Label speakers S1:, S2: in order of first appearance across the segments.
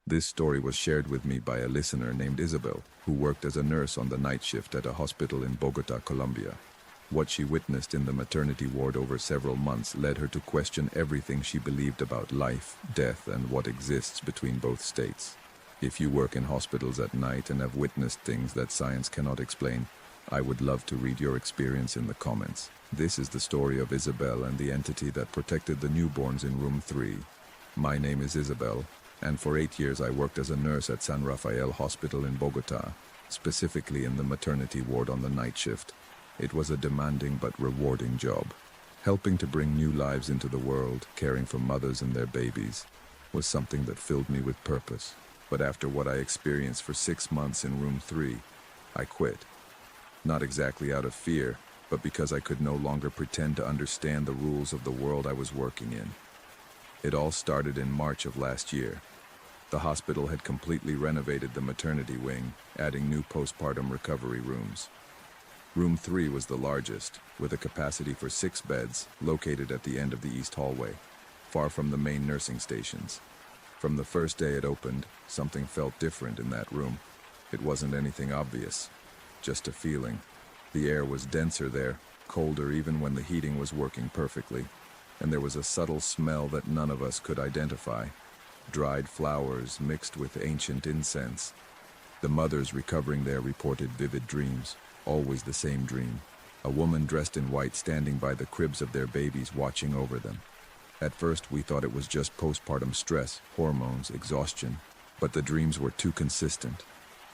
S1: This story was shared with me by a listener named Isabel, who worked as a nurse on the night shift at a hospital in Bogota, Colombia. What she witnessed in the maternity ward over several months led her to question everything she believed about life, death, and what exists between both states. If you work in hospitals at night and have witnessed things that science cannot explain, I would love to read your experience in the comments. This is the story of Isabel and the entity that protected the newborns in room 3. My name is Isabel, and for 8 years I worked as a nurse at San Rafael Hospital in Bogota, specifically in the maternity ward on the night shift. It was a demanding but rewarding job. Helping to bring new lives into the world, caring for mothers and their babies, was something that filled me with purpose. But after what I experienced for 6 months in room 3, I quit. Not exactly out of fear, but because I could no longer pretend to understand the rules of the world I was working in. It all started in March of last year. The hospital had completely renovated the maternity wing, adding new postpartum recovery rooms. Room 3 was the largest, with a capacity for 6 beds, located at the end of the east hallway, far from the main nursing stations. From the first day it opened, something felt different in that room. It wasn't anything obvious, just a feeling. The air was denser there, colder even when the heating was working perfectly, and there was a subtle smell that none of us could identify. Dried flowers mixed with ancient incense. The mothers recovering there reported vivid dreams. Always the same dream. A woman dressed in white standing by the cribs of their babies watching over them. At first we thought it was just postpartum stress, hormones, exhaustion, but the dreams were too consistent.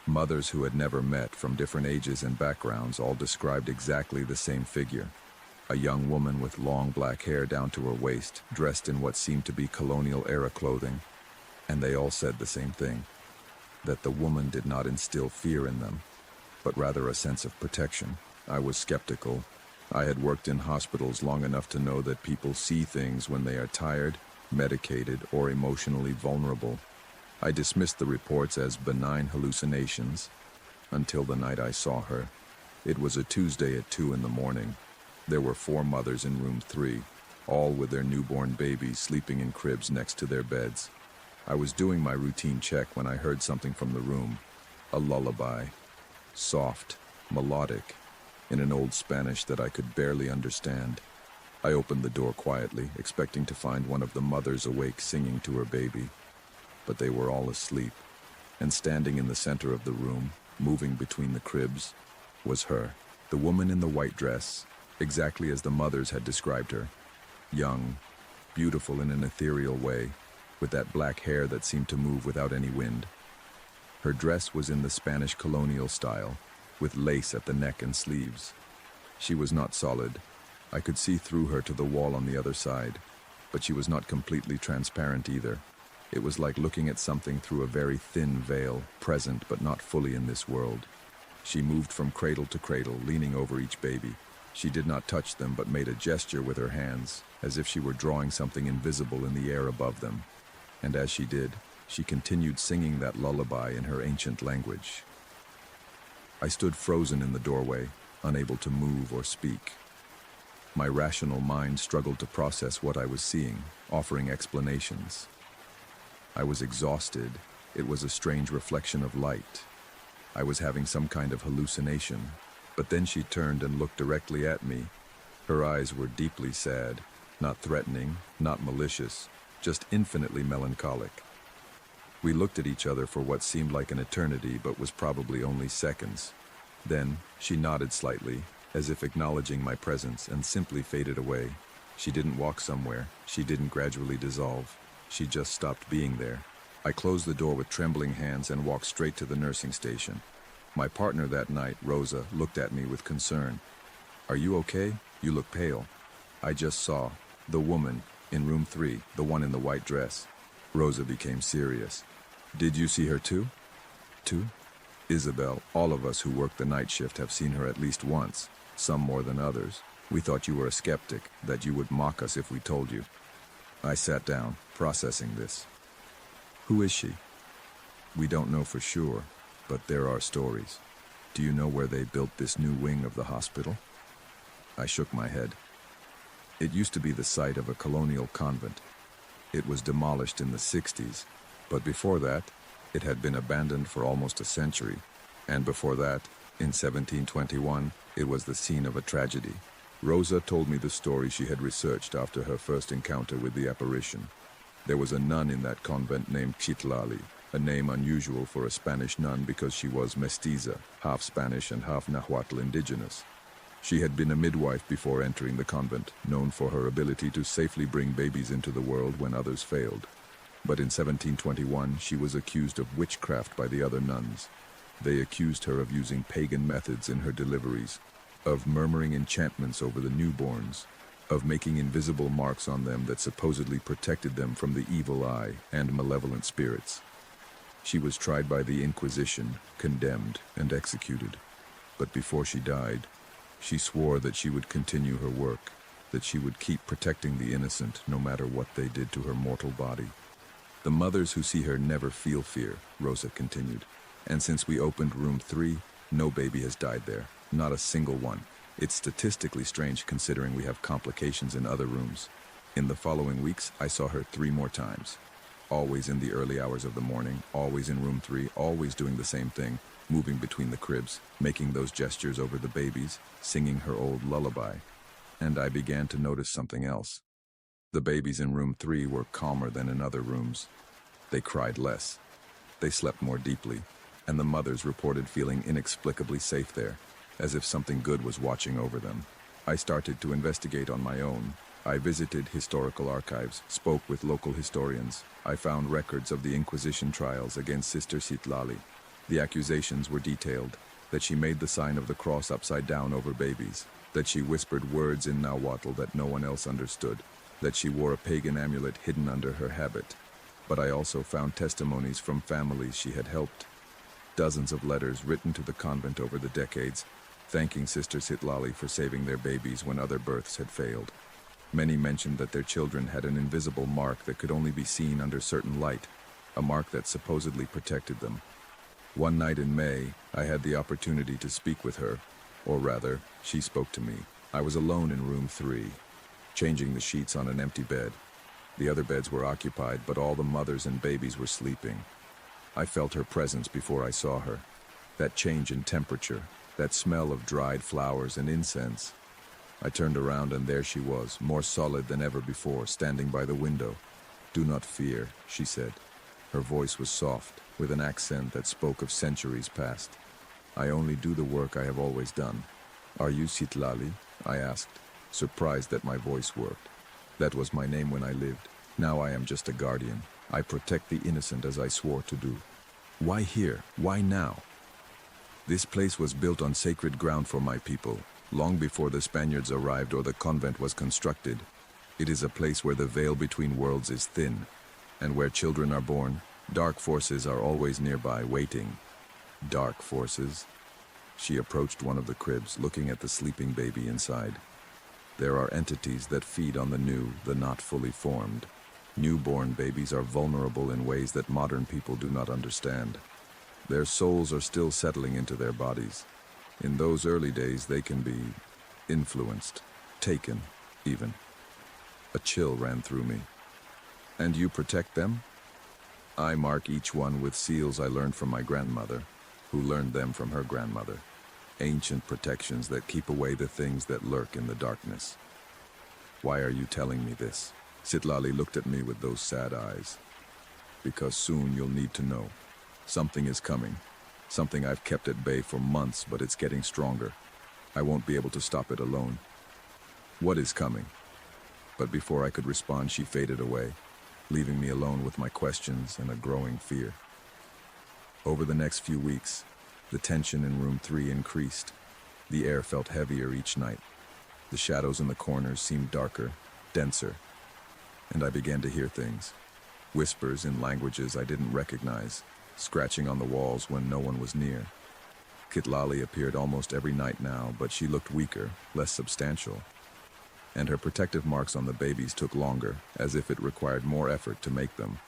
S1: Mothers who had never met, from different ages and backgrounds, all described exactly the same figure. A young woman with long black hair down to her waist, dressed in what seemed to be colonial-era clothing, and they all said the same thing, that the woman did not instill fear in them, but rather a sense of protection. I was skeptical. I had worked in hospitals long enough to know that people see things when they are tired, medicated, or emotionally vulnerable. I dismissed the reports as benign hallucinations until the night I saw her. It was a Tuesday at 2 in the morning. There were 4 mothers in room 3, all with their newborn babies sleeping in cribs next to their beds. I was doing my routine check when I heard something from the room, a lullaby. Soft, melodic, in an old Spanish that I could barely understand. I opened the door quietly, expecting to find one of the mothers awake singing to her baby. But they were all asleep, and standing in the center of the room, moving between the cribs, was her, the woman in the white dress, exactly as the mothers had described her. Young, beautiful in an ethereal way, with that black hair that seemed to move without any wind. Her dress was in the Spanish colonial style, with lace at the neck and sleeves. She was not solid. I could see through her to the wall on the other side, but she was not completely transparent either. It was like looking at something through a very thin veil, present but not fully in this world. She moved from cradle to cradle, leaning over each baby. She did not touch them but made a gesture with her hands, as if she were drawing something invisible in the air above them. And as she did, she continued singing that lullaby in her ancient language. I stood frozen in the doorway, unable to move or speak. My rational mind struggled to process what I was seeing, offering explanations. I was exhausted. It was a strange reflection of light. I was having some kind of hallucination. But then she turned and looked directly at me. Her eyes were deeply sad, not threatening, not malicious, just infinitely melancholic. We looked at each other for what seemed like an eternity, but was probably only seconds. Then she nodded slightly, as if acknowledging my presence, and simply faded away. She didn't walk somewhere. She didn't gradually dissolve. She just stopped being there. I closed the door with trembling hands and walked straight to the nursing station. My partner that night, Rosa, looked at me with concern. "Are you okay? You look pale." I just saw the woman in room 3, the one in the white dress. Rosa became serious. "Did you see her too?" "Too?" "Isabel, all of us who work the night shift have seen her at least once, some more than others. We thought you were a skeptic, that you would mock us if we told you." I sat down, processing this. "Who is she?" "We don't know for sure, but there are stories." "Do you know where they built this new wing of the hospital?" I shook my head. "It used to be the site of a colonial convent. It was demolished in the 60s, but before that, It had been abandoned for almost a century, and before that, in 1721, it was the scene of a tragedy. Rosa told me the story she had researched after her first encounter with the apparition. There was a nun in that convent named Citlali, a name unusual for a Spanish nun because she was mestiza, half Spanish and half Nahuatl indigenous. She had been a midwife before entering the convent, known for her ability to safely bring babies into the world when others failed. But in 1721, she was accused of witchcraft by the other nuns. They accused her of using pagan methods in her deliveries, of murmuring enchantments over the newborns, of making invisible marks on them that supposedly protected them from the evil eye and malevolent spirits. She was tried by the Inquisition, condemned, and executed. But before she died, she swore that she would continue her work, that she would keep protecting the innocent no matter what they did to her mortal body. The mothers who see her never feel fear, Rosa continued. And since we opened room 3, no baby has died there. Not a single one. It's statistically strange considering we have complications in other rooms. In the following weeks, I saw her 3 more times. Always in the early hours of the morning, always in room 3, always doing the same thing, moving between the cribs, making those gestures over the babies, singing her old lullaby. And I began to notice something else. The babies in room 3 were calmer than in other rooms. They cried less. They slept more deeply, and the mothers reported feeling inexplicably safe there, as if something good was watching over them. I started to investigate on my own. I visited historical archives, spoke with local historians. I found records of the Inquisition trials against Sister Citlali. The accusations were detailed, that she made the sign of the cross upside down over babies, that she whispered words in Nahuatl that no one else understood, that she wore a pagan amulet hidden under her habit. But I also found testimonies from families she had helped. Dozens of letters written to the convent over the decades, thanking Sister Citlali for saving their babies when other births had failed. Many mentioned that their children had an invisible mark that could only be seen under certain light, a mark that supposedly protected them. One night in May, I had the opportunity to speak with her, or rather, she spoke to me. I was alone in room 3, changing the sheets on an empty bed. The other beds were occupied, but all the mothers and babies were sleeping. I felt her presence before I saw her. That change in temperature, that smell of dried flowers and incense. I turned around and there she was, more solid than ever before, standing by the window. "Do not fear," she said. Her voice was soft, with an accent that spoke of centuries past. "I only do the work I have always done." "Are you Citlali?" I asked, surprised that my voice worked. That was my name when I lived. Now I am just a guardian. I protect the innocent as I swore to do. "Why here? Why now?" "This place was built on sacred ground for my people, long before the Spaniards arrived or the convent was constructed. It is a place where the veil between worlds is thin, and where children are born, dark forces are always nearby, waiting." "Dark forces?" She approached one of the cribs, looking at the sleeping baby inside. "There are entities that feed on the new, the not fully formed. Newborn babies are vulnerable in ways that modern people do not understand. Their souls are still settling into their bodies. In those early days, they can be influenced, taken, even." A chill ran through me. "And you protect them?" "I mark each one with seals I learned from my grandmother, who learned them from her grandmother. Ancient protections that keep away the things that lurk in the darkness." "Why are you telling me this?" Citlali looked at me with those sad eyes. "Because soon you'll need to know. Something is coming. Something I've kept at bay for months, but it's getting stronger. I won't be able to stop it alone." "What is coming?" But before I could respond, she faded away, leaving me alone with my questions and a growing fear. Over the next few weeks, the tension in room 3 increased. The air felt heavier each night. The shadows in the corners seemed darker, denser, and I began to hear things. Whispers in languages I didn't recognize, scratching on the walls when no one was near. Citlali appeared almost every night now, but she looked weaker, less substantial. And her protective marks on the babies took longer, as if it required more effort to make them.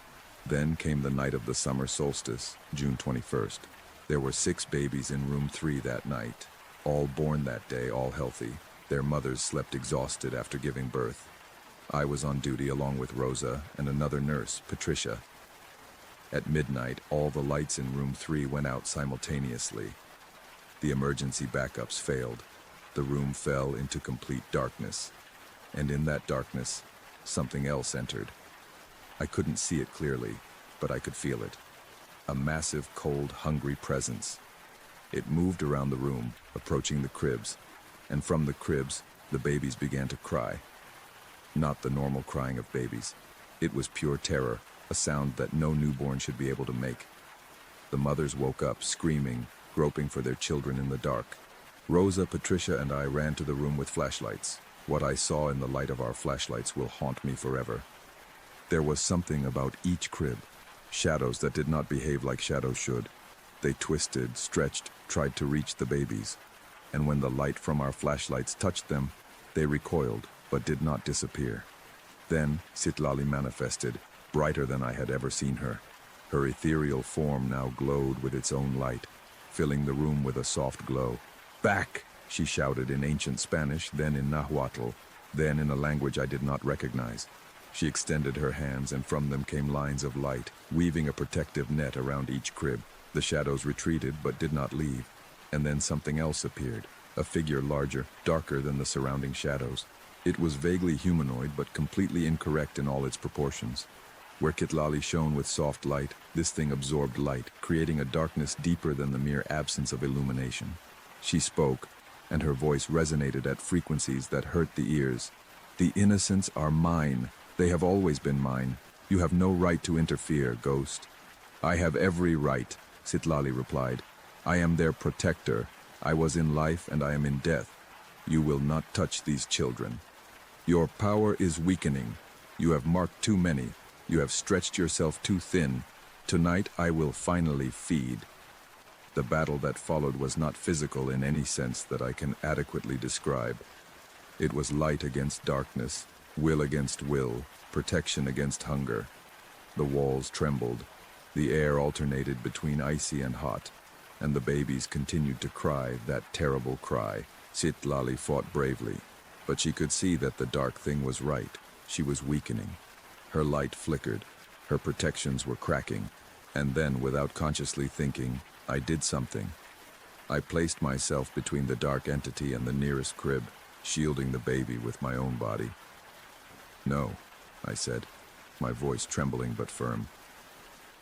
S1: Then came the night of the summer solstice, June 21st. There were 6 babies in room 3 that night, all born that day, all healthy. Their mothers slept exhausted after giving birth. I was on duty along with Rosa and another nurse, Patricia. At midnight, all the lights in room 3 went out simultaneously. The emergency backups failed. The room fell into complete darkness. And in that darkness, something else entered. I couldn't see it clearly, but I could feel it. A massive, cold, hungry presence. It moved around the room, approaching the cribs, and from the cribs, the babies began to cry. Not the normal crying of babies. It was pure terror, a sound that no newborn should be able to make. The mothers woke up, screaming, groping for their children in the dark. Rosa, Patricia, and I ran to the room with flashlights. What I saw in the light of our flashlights will haunt me forever. There was something about each crib. Shadows that did not behave like shadows should. They twisted, stretched, tried to reach the babies. And when the light from our flashlights touched them, they recoiled, but did not disappear. Then Citlali manifested, brighter than I had ever seen her. Her ethereal form now glowed with its own light, filling the room with a soft glow. "Back!" she shouted in ancient Spanish, then in Nahuatl, then in a language I did not recognize. She extended her hands, and from them came lines of light, weaving a protective net around each crib. The shadows retreated, but did not leave. And then something else appeared, a figure larger, darker than the surrounding shadows. It was vaguely humanoid, but completely incorrect in all its proportions. Where Citlali shone with soft light, this thing absorbed light, creating a darkness deeper than the mere absence of illumination. She spoke, and her voice resonated at frequencies that hurt the ears. "The innocents are mine. They have always been mine. You have no right to interfere, ghost." "I have every right," Citlali replied. "I am their protector. I was in life and I am in death. You will not touch these children. Your power is weakening. You have marked too many. You have stretched yourself too thin. Tonight I will finally feed." The battle that followed was not physical in any sense that I can adequately describe. It was light against darkness, will against will, protection against hunger. The walls trembled. The air alternated between icy and hot, and the babies continued to cry, that terrible cry. Citlali fought bravely, but she could see that the dark thing was right. She was weakening. Her light flickered. Her protections were cracking. And then, without consciously thinking, I did something. I placed myself between the dark entity and the nearest crib, shielding the baby with my own body. "No," I said, my voice trembling but firm.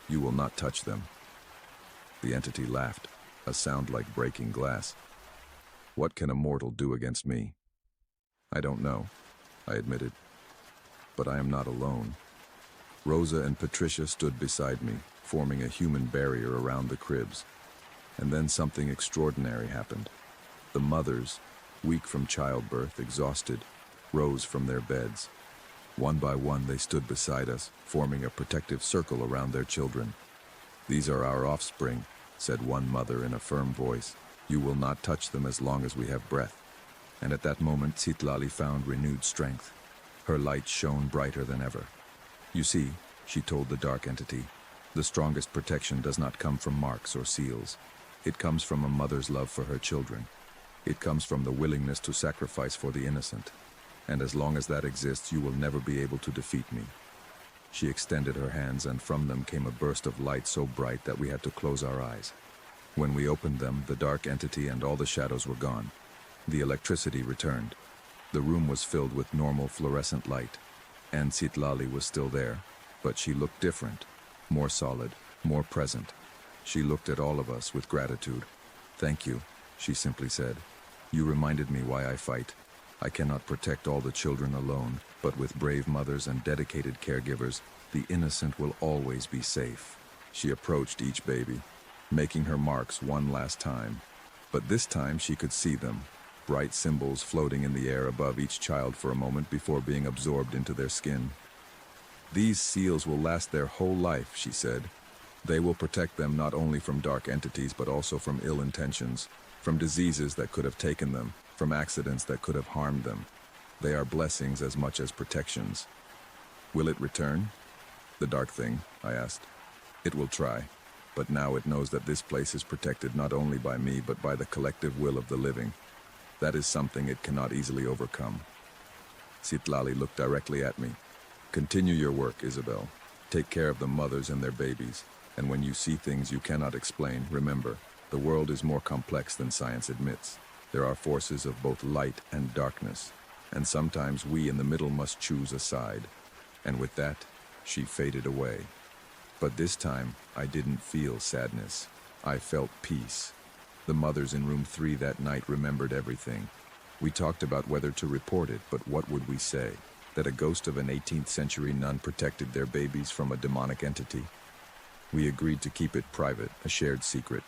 S1: "You will not touch them." The entity laughed, a sound like breaking glass. "What can a mortal do against me?" "I don't know," I admitted. "But I am not alone." Rosa and Patricia stood beside me, forming a human barrier around the cribs. And then something extraordinary happened. The mothers, weak from childbirth, exhausted, rose from their beds. One by one they stood beside us, forming a protective circle around their children. "These are our offspring," said one mother in a firm voice. "You will not touch them as long as we have breath." And at that moment Citlali found renewed strength. Her light shone brighter than ever. "You see," she told the dark entity, "the strongest protection does not come from marks or seals. It comes from a mother's love for her children. It comes from the willingness to sacrifice for the innocent. And as long as that exists, you will never be able to defeat me." She extended her hands, and from them came a burst of light so bright that we had to close our eyes. When we opened them, the dark entity and all the shadows were gone. The electricity returned. The room was filled with normal fluorescent light. And Citlali was still there, but she looked different, more solid, more present. She looked at all of us with gratitude. "Thank you," she simply said. "You reminded me why I fight. I cannot protect all the children alone, but with brave mothers and dedicated caregivers, the innocent will always be safe." She approached each baby, making her marks one last time. But this time she could see them, bright symbols floating in the air above each child for a moment before being absorbed into their skin. "These seals will last their whole life," she said. "They will protect them not only from dark entities but also from ill intentions, from diseases that could have taken them, from accidents that could have harmed them. They are blessings as much as protections." "Will it return?" "The dark thing?" I asked. "It will try, but now it knows that this place is protected not only by me but by the collective will of the living. That is something it cannot easily overcome." Citlali looked directly at me. "Continue your work, Isabel. Take care of the mothers and their babies, and when you see things you cannot explain, remember, the world is more complex than science admits. There are forces of both light and darkness, and sometimes we in the middle must choose a side. And with that, she faded away. But this time, I didn't feel sadness. I felt peace. The mothers in room 3 that night remembered everything. We talked about whether to report it, but what would we say? That a ghost of an 18th century nun protected their babies from a demonic entity? We agreed to keep it private, a shared secret.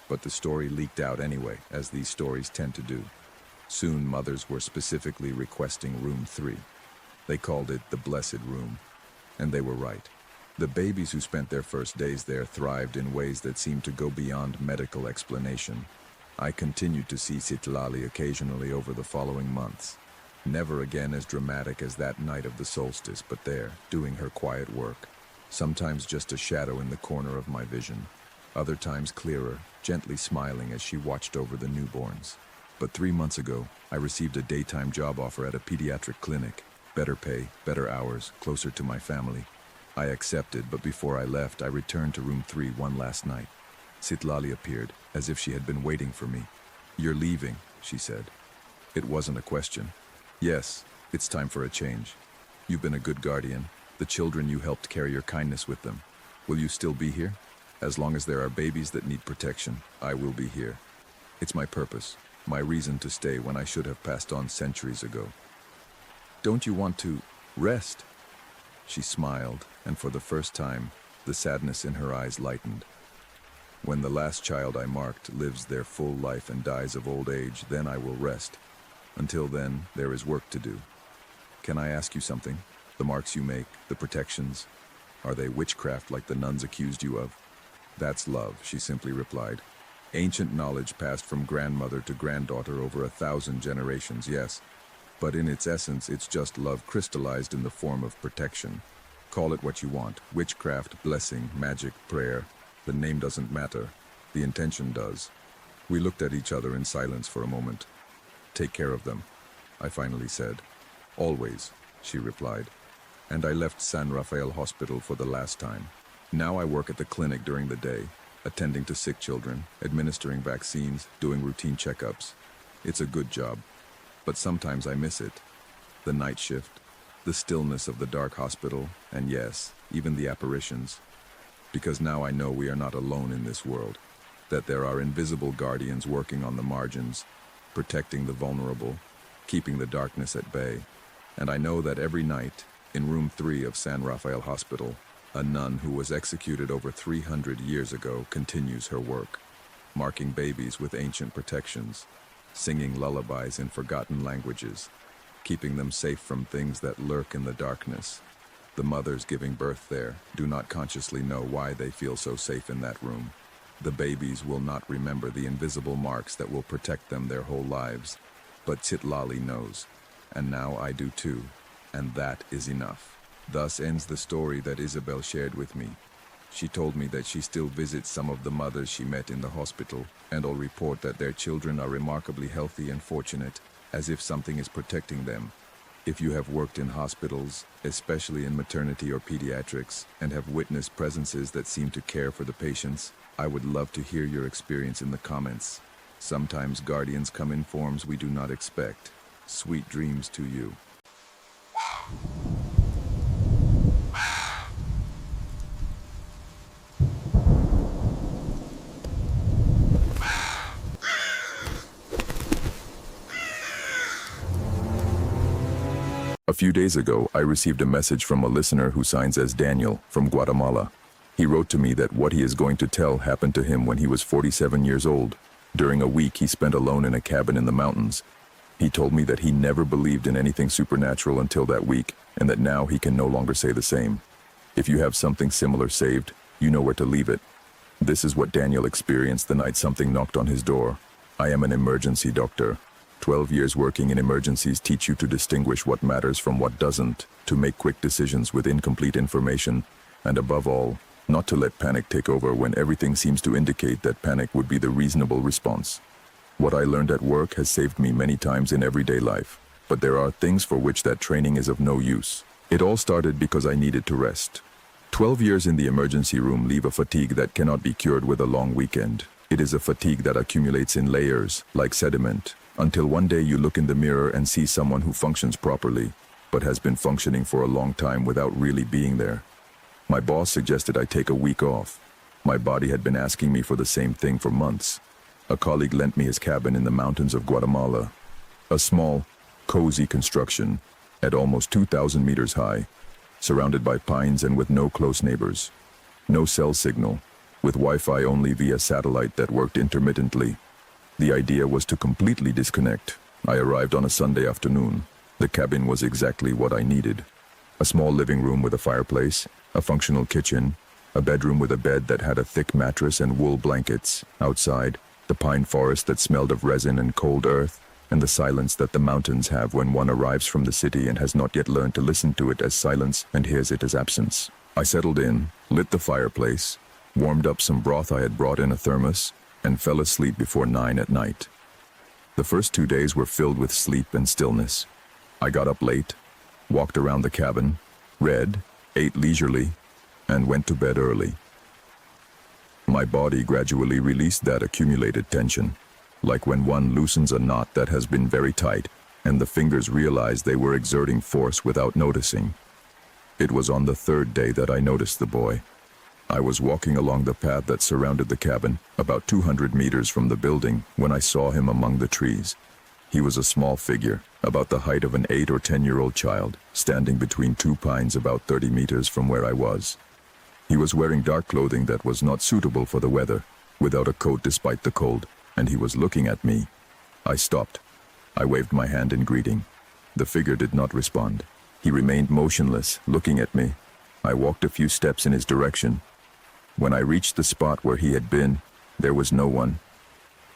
S1: But the story leaked out anyway, as these stories tend to do. Soon mothers were specifically requesting room 3. They called it the Blessed Room. And they were right. The babies who spent their first days there thrived in ways that seemed to go beyond medical explanation. I continued to see Citlali occasionally over the following months. Never again as dramatic as that night of the solstice, but there, doing her quiet work. Sometimes just a shadow in the corner of my vision. Other times clearer, gently smiling as she watched over the newborns. But 3 months ago, I received a daytime job offer at a pediatric clinic. Better pay, better hours, closer to my family. I accepted, but before I left, I returned to room 3 one last night. Citlali appeared, as if she had been waiting for me. "You're leaving," she said. It wasn't a question. "Yes, it's time for a change. You've been a good guardian. The children you helped carry your kindness with them. Will you still be here? As long as there are babies that need protection, I will be here. It's my purpose, my reason to stay when I should have passed on centuries ago." "Don't you want to rest?" She smiled, and for the first time, the sadness in her eyes lightened. "When the last child I marked lives their full life and dies of old age, then I will rest. Until then, there is work to do. Can I ask you something? The marks you make, the protections, are they witchcraft like the nuns accused you of?" "That's love," she simply replied. "Ancient knowledge passed from grandmother to granddaughter over 1,000 generations, yes. But in its essence, it's just love crystallized in the form of protection. Call it what you want, witchcraft, blessing, magic, prayer. The name doesn't matter. The intention does." We looked at each other in silence for a moment. "Take care of them," I finally said. "Always," she replied. And I left San Rafael Hospital for the last time. Now I work at the clinic during the day, attending to sick children, administering vaccines, doing routine checkups. It's a good job. But sometimes I miss it. The night shift, the stillness of the dark hospital, and yes, even the apparitions. Because now I know we are not alone in this world, that there are invisible guardians working on the margins, protecting the vulnerable, keeping the darkness at bay. And I know that every night, in room 3 of San Rafael Hospital, a nun who was executed over 300 years ago continues her work, marking babies with ancient protections, singing lullabies in forgotten languages, keeping them safe from things that lurk in the darkness. The mothers giving birth there do not consciously know why they feel so safe in that room. The babies will not remember the invisible marks that will protect them their whole lives. But Citlali knows, and now I do too, and that is enough. Thus ends the story that Isabel shared with me. She told me that she still visits some of the mothers she met in the hospital, and all report that their children are remarkably healthy and fortunate, as if something is protecting them. If you have worked in hospitals, especially in maternity or pediatrics, and have witnessed presences that seem to care for the patients, I would love to hear your experience in the comments. Sometimes guardians come in forms we do not expect. Sweet dreams to you. A few days ago, I received a message from a listener who signs as Daniel from Guatemala. He wrote to me that what he is going to tell happened to him when he was 47 years old, during a week he spent alone in a cabin in the mountains. He told me that he never believed in anything supernatural until that week, and that now he can no longer say the same. If you have something similar saved, you know where to leave it. This is what Daniel experienced the night something knocked on his door. I am an emergency doctor. 12 years working in emergencies teach you to distinguish what matters from what doesn't, to make quick decisions with incomplete information, and above all, not to let panic take over when everything seems to indicate that panic would be the reasonable response. What I learned at work has saved me many times in everyday life, but there are things for which that training is of no use. It all started because I needed to rest. 12 years in the emergency room leave a fatigue that cannot be cured with a long weekend. It is a fatigue that accumulates in layers, like sediment, until one day you look in the mirror and see someone who functions properly, but has been functioning for a long time without really being there. My boss suggested I take a week off. My body had been asking me for the same thing for months. A colleague lent me his cabin in the mountains of Guatemala. A small, cozy construction, at almost 2,000 meters high, surrounded by pines and with no close neighbors. No cell signal, with Wi-Fi only via satellite that worked intermittently. The idea was to completely disconnect. I arrived on a Sunday afternoon. The cabin was exactly what I needed. A small living room with a fireplace, a functional kitchen, a bedroom with a bed that had a thick mattress and wool blankets. Outside, the pine forest that smelled of resin and cold earth, and the silence that the mountains have when one arrives from the city and has not yet learned to listen to it as silence and hears it as absence. I settled in, lit the fireplace, warmed up some broth I had brought in a thermos, and fell asleep before 9 at night. The first 2 days were filled with sleep and stillness. I got up late, walked around the cabin, read, ate leisurely, and went to bed early. My body gradually released that accumulated tension, like when one loosens a knot that has been very tight, and the fingers realized they were exerting force without noticing. It was on the third day that I noticed the boy. I was walking along the path that surrounded the cabin, about 200 meters from the building, when I saw him among the trees. He was a small figure, about the height of an 8 or 10-year-old child, standing between two pines about 30 meters from where I was. He was wearing dark clothing that was not suitable for the weather, without a coat despite the cold, and he was looking at me. I stopped. I waved my hand in greeting. The figure did not respond. He remained motionless, looking at me. I walked a few steps in his direction. When I reached the spot where he had been, there was no one.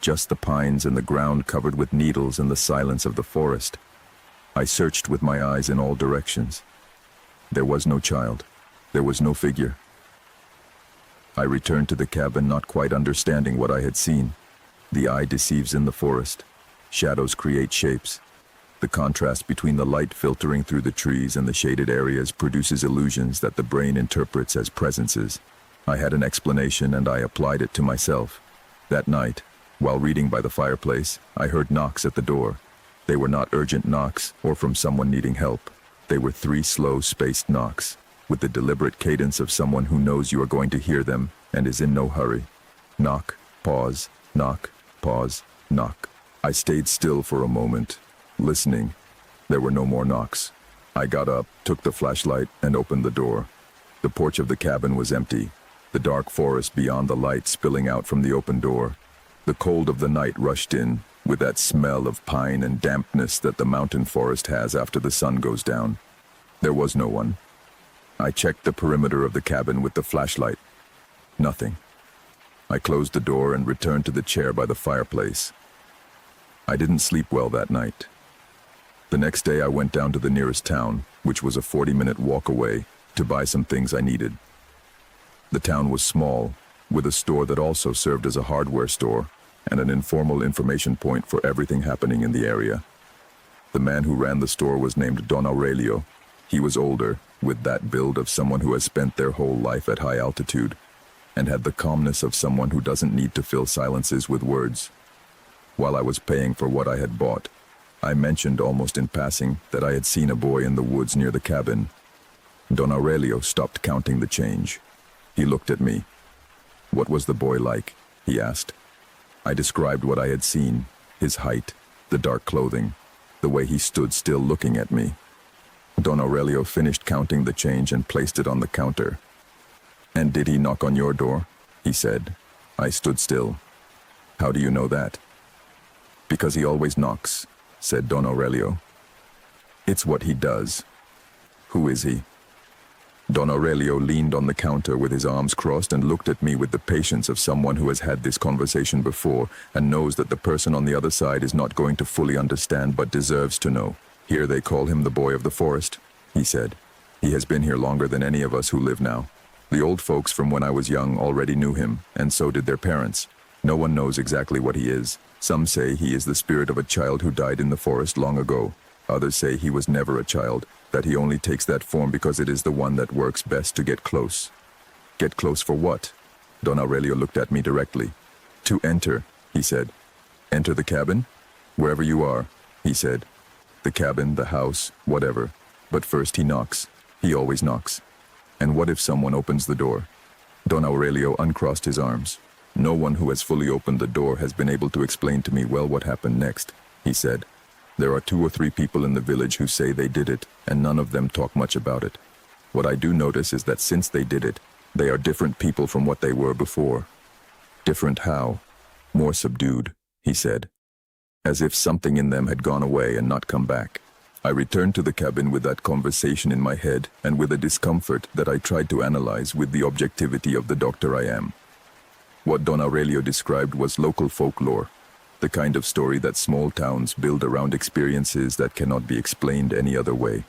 S1: Just the pines and the ground covered with needles and the silence of the forest. I searched with my eyes in all directions. There was no child. There was no figure. I returned to the cabin, not quite understanding what I had seen. The eye deceives in the forest. Shadows create shapes. The contrast between the light filtering through the trees and the shaded areas produces illusions that the brain interprets as presences. I had an explanation and I applied it to myself. That night, while reading by the fireplace, I heard knocks at the door. They were not urgent knocks or from someone needing help. They were 3 slow, spaced knocks, with the deliberate cadence of someone who knows you are going to hear them and is in no hurry. Knock, pause, knock, pause, knock. I stayed still for a moment, listening. There were no more knocks. I got up, took the flashlight, and opened the door. The porch of the cabin was empty, the dark forest beyond the light spilling out from the open door. The cold of the night rushed in, with that smell of pine and dampness that the mountain forest has after the sun goes down. There was no one. I checked the perimeter of the cabin with the flashlight. Nothing. I closed the door and returned to the chair by the fireplace. I didn't sleep well that night. The next day I went down to the nearest town, which was a 40-minute walk away, to buy some things I needed. The town was small, with a store that also served as a hardware store and an informal information point for everything happening in the area. The man who ran the store was named Don Aurelio. He was older, with that build of someone who has spent their whole life at high altitude, and had the calmness of someone who doesn't need to fill silences with words. While I was paying for what I had bought, I mentioned almost in passing that I had seen a boy in the woods near the cabin. Don Aurelio stopped counting the change. He looked at me. "What was the boy like?" he asked. I described what I had seen, his height, the dark clothing, the way he stood still looking at me. Don Aurelio finished counting the change and placed it on the counter. "And did he knock on your door?" he said. I stood still. "How do you know that?" "Because he always knocks," said Don Aurelio. "It's what he does." "Who is he?" Don Aurelio leaned on the counter with his arms crossed and looked at me with the patience of someone who has had this conversation before and knows that the person on the other side is not going to fully understand but deserves to know. "Here they call him the boy of the forest," he said. "He has been here longer than any of us who live now. The old folks from when I was young already knew him, and so did their parents. No one knows exactly what he is. Some say he is the spirit of a child who died in the forest long ago. Others say he was never a child, that he only takes that form because it is the one that works best to get close. Get close for what? Don Aurelio looked at me directly. To enter, he said. Enter the cabin? Wherever you are, he said. The cabin, the house, whatever. But first he knocks. He always knocks. And what if someone opens the door? Don Aurelio uncrossed his arms. No one who has fully opened the door has been able to explain to me well what happened next, he said. There are 2 or 3 people in the village who say they did it, and none of them talk much about it. What I do notice is that since they did it, they are different people from what they were before. Different how? More subdued, he said. As if something in them had gone away and not come back. I returned to the cabin with that conversation in my head and with a discomfort that I tried to analyze with the objectivity of the doctor I am. What Don Aurelio described was local folklore, the kind of story that small towns build around experiences that cannot be explained any other way.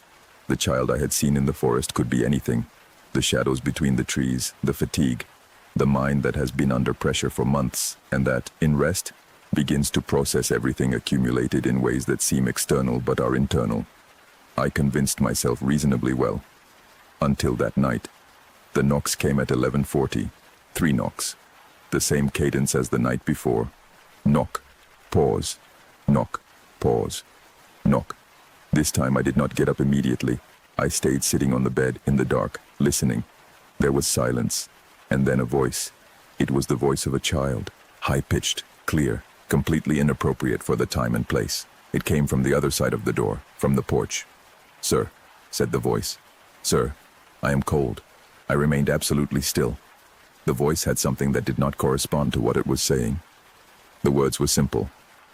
S1: The child I had seen in the forest could be anything. The shadows between the trees, the fatigue, the mind that has been under pressure for months and that, in rest, begins to process everything accumulated in ways that seem external but are internal. I convinced myself reasonably well. Until that night. The knocks came at 11:40. 3 knocks. The same cadence as the night before. Knock, pause, knock, pause, knock. This time I did not get up immediately. I stayed sitting on the bed in the dark, listening. There was silence, and then a voice. It was the voice of a child, high-pitched, clear, completely inappropriate for the time and place. It came from the other side of the door, from the porch. "Sir," said the voice. "Sir, I am cold." I remained absolutely still. The voice had something that did not correspond to what it was saying. The words were simple.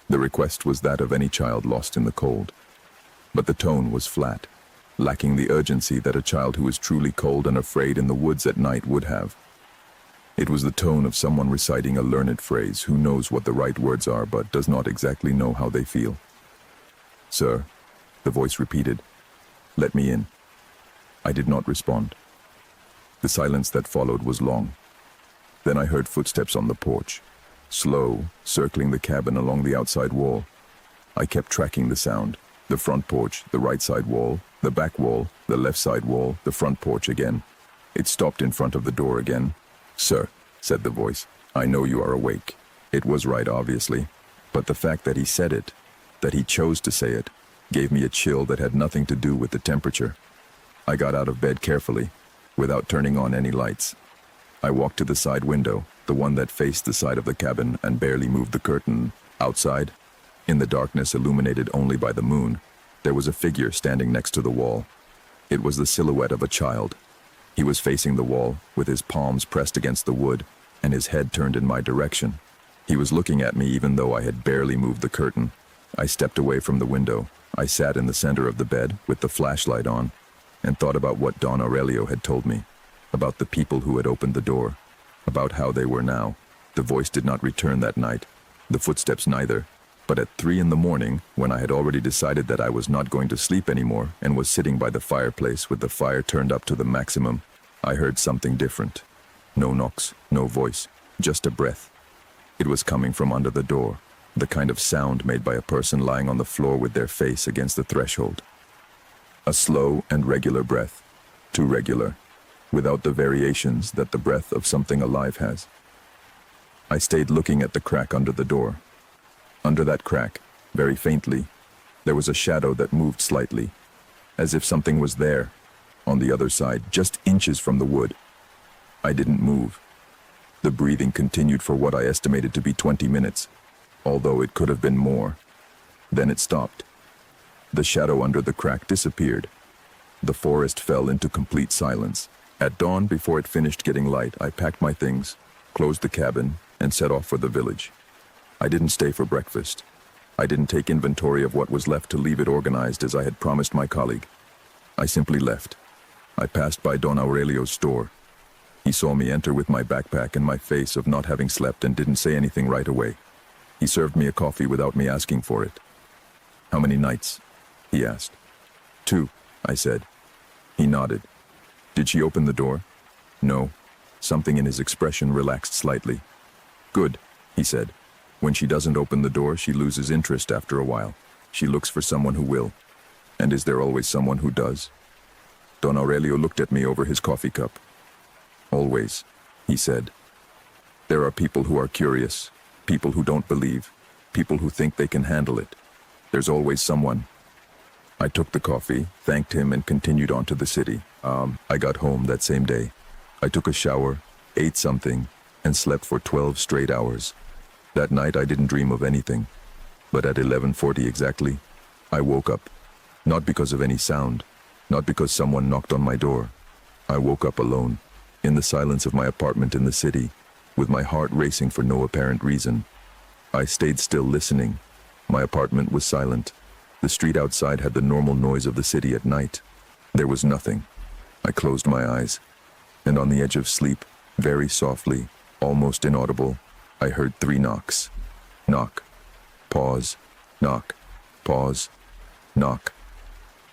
S1: The request was that of any child lost in the cold. But the tone was flat, lacking the urgency that a child who is truly cold and afraid in the woods at night would have. It was the tone of someone reciting a learned phrase who knows what the right words are but does not exactly know how they feel. "Sir," the voice repeated, "let me in." I did not respond. The silence that followed was long. Then I heard footsteps on the porch, slow, circling the cabin along the outside wall. I kept tracking the sound. The front porch, the right side wall, the back wall, the left side wall, the front porch again. It stopped in front of the door again. "Sir," said the voice, "I know you are awake." It was right, obviously, but the fact that he said it, that he chose to say it, gave me a chill that had nothing to do with the temperature. I got out of bed carefully, without turning on any lights. I walked to the side window, the one that faced the side of the cabin, and barely moved the curtain. Outside, in the darkness illuminated only by the moon, there was a figure standing next to the wall. It was the silhouette of a child. He was facing the wall, with his palms pressed against the wood, and his head turned in my direction. He was looking at me even though I had barely moved the curtain. I stepped away from the window. I sat in the center of the bed, with the flashlight on, and thought about what Don Aurelio had told me, about the people who had opened the door, about how they were now. The voice did not return that night, the footsteps neither. But at 3 in the morning, when I had already decided that I was not going to sleep anymore and was sitting by the fireplace with the fire turned up to the maximum, I heard something different. No knocks, no voice, just a breath. It was coming from under the door, the kind of sound made by a person lying on the floor with their face against the threshold. A slow and regular breath, too regular, without the variations that the breath of something alive has. I stayed looking at the crack under the door. Under that crack, very faintly, there was a shadow that moved slightly, as if something was there, on the other side, just inches from the wood. I didn't move. The breathing continued for what I estimated to be 20 minutes, although it could have been more. Then it stopped. The shadow under the crack disappeared. The forest fell into complete silence. At dawn, before it finished getting light, I packed my things, closed the cabin, and set off for the village. I didn't stay for breakfast. I didn't take inventory of what was left to leave it organized as I had promised my colleague. I simply left. I passed by Don Aurelio's store. He saw me enter with my backpack and my face of not having slept and didn't say anything right away. He served me a coffee without me asking for it. "How many nights?" he asked. "2, I said. He nodded. "Did she open the door?" "No." Something in his expression relaxed slightly. "Good," he said. "When she doesn't open the door, she loses interest after a while. She looks for someone who will." And is there always someone who does? Don Aurelio looked at me over his coffee cup. Always, he said. There are people who are curious, people who don't believe, people who think they can handle it. There's always someone. I took the coffee, thanked him, and continued on to the city. I got home that same day. I took a shower, ate something, and slept for 12 straight hours. That night I didn't dream of anything. But at 11:40 exactly, I woke up. Not because of any sound, not because someone knocked on my door. I woke up alone, in the silence of my apartment in the city, with my heart racing for no apparent reason. I stayed still listening. My apartment was silent. The street outside had the normal noise of the city at night. There was nothing. I closed my eyes, and on the edge of sleep, very softly, almost inaudible, I heard 3 knocks. Knock. Pause. Knock. Pause. Knock.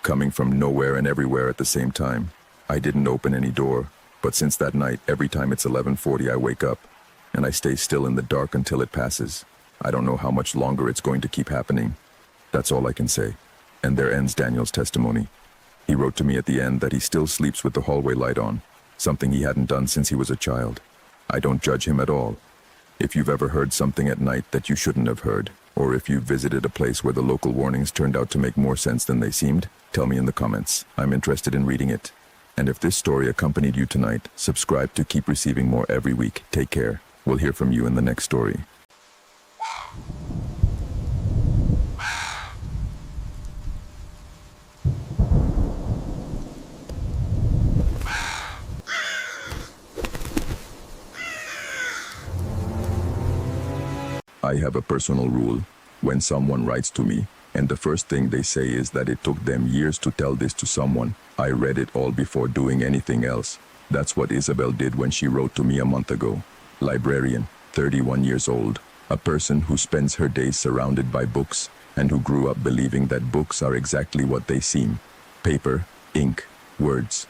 S1: Coming from nowhere and everywhere at the same time. I didn't open any door, but since that night, every time it's 11:40 I wake up, and I stay still in the dark until it passes. I don't know how much longer it's going to keep happening. That's all I can say. And there ends Daniel's testimony. He wrote to me at the end that he still sleeps with the hallway light on, something he hadn't done since he was a child. I don't judge him at all. If you've ever heard something at night that you shouldn't have heard, or if you've visited a place where the local warnings turned out to make more sense than they seemed, tell me in the comments. I'm interested in reading it. And if this story accompanied you tonight, subscribe to keep receiving more every week. Take care. We'll hear from you in the next story. I have a personal rule. When someone writes to me, and the first thing they say is that it took them years to tell this to someone, I read it all before doing anything else. That's what Isabel did when she wrote to me a month ago. Librarian, 31 years old, a person who spends her days surrounded by books, and who grew up believing that books are exactly what they seem. Paper, ink, words.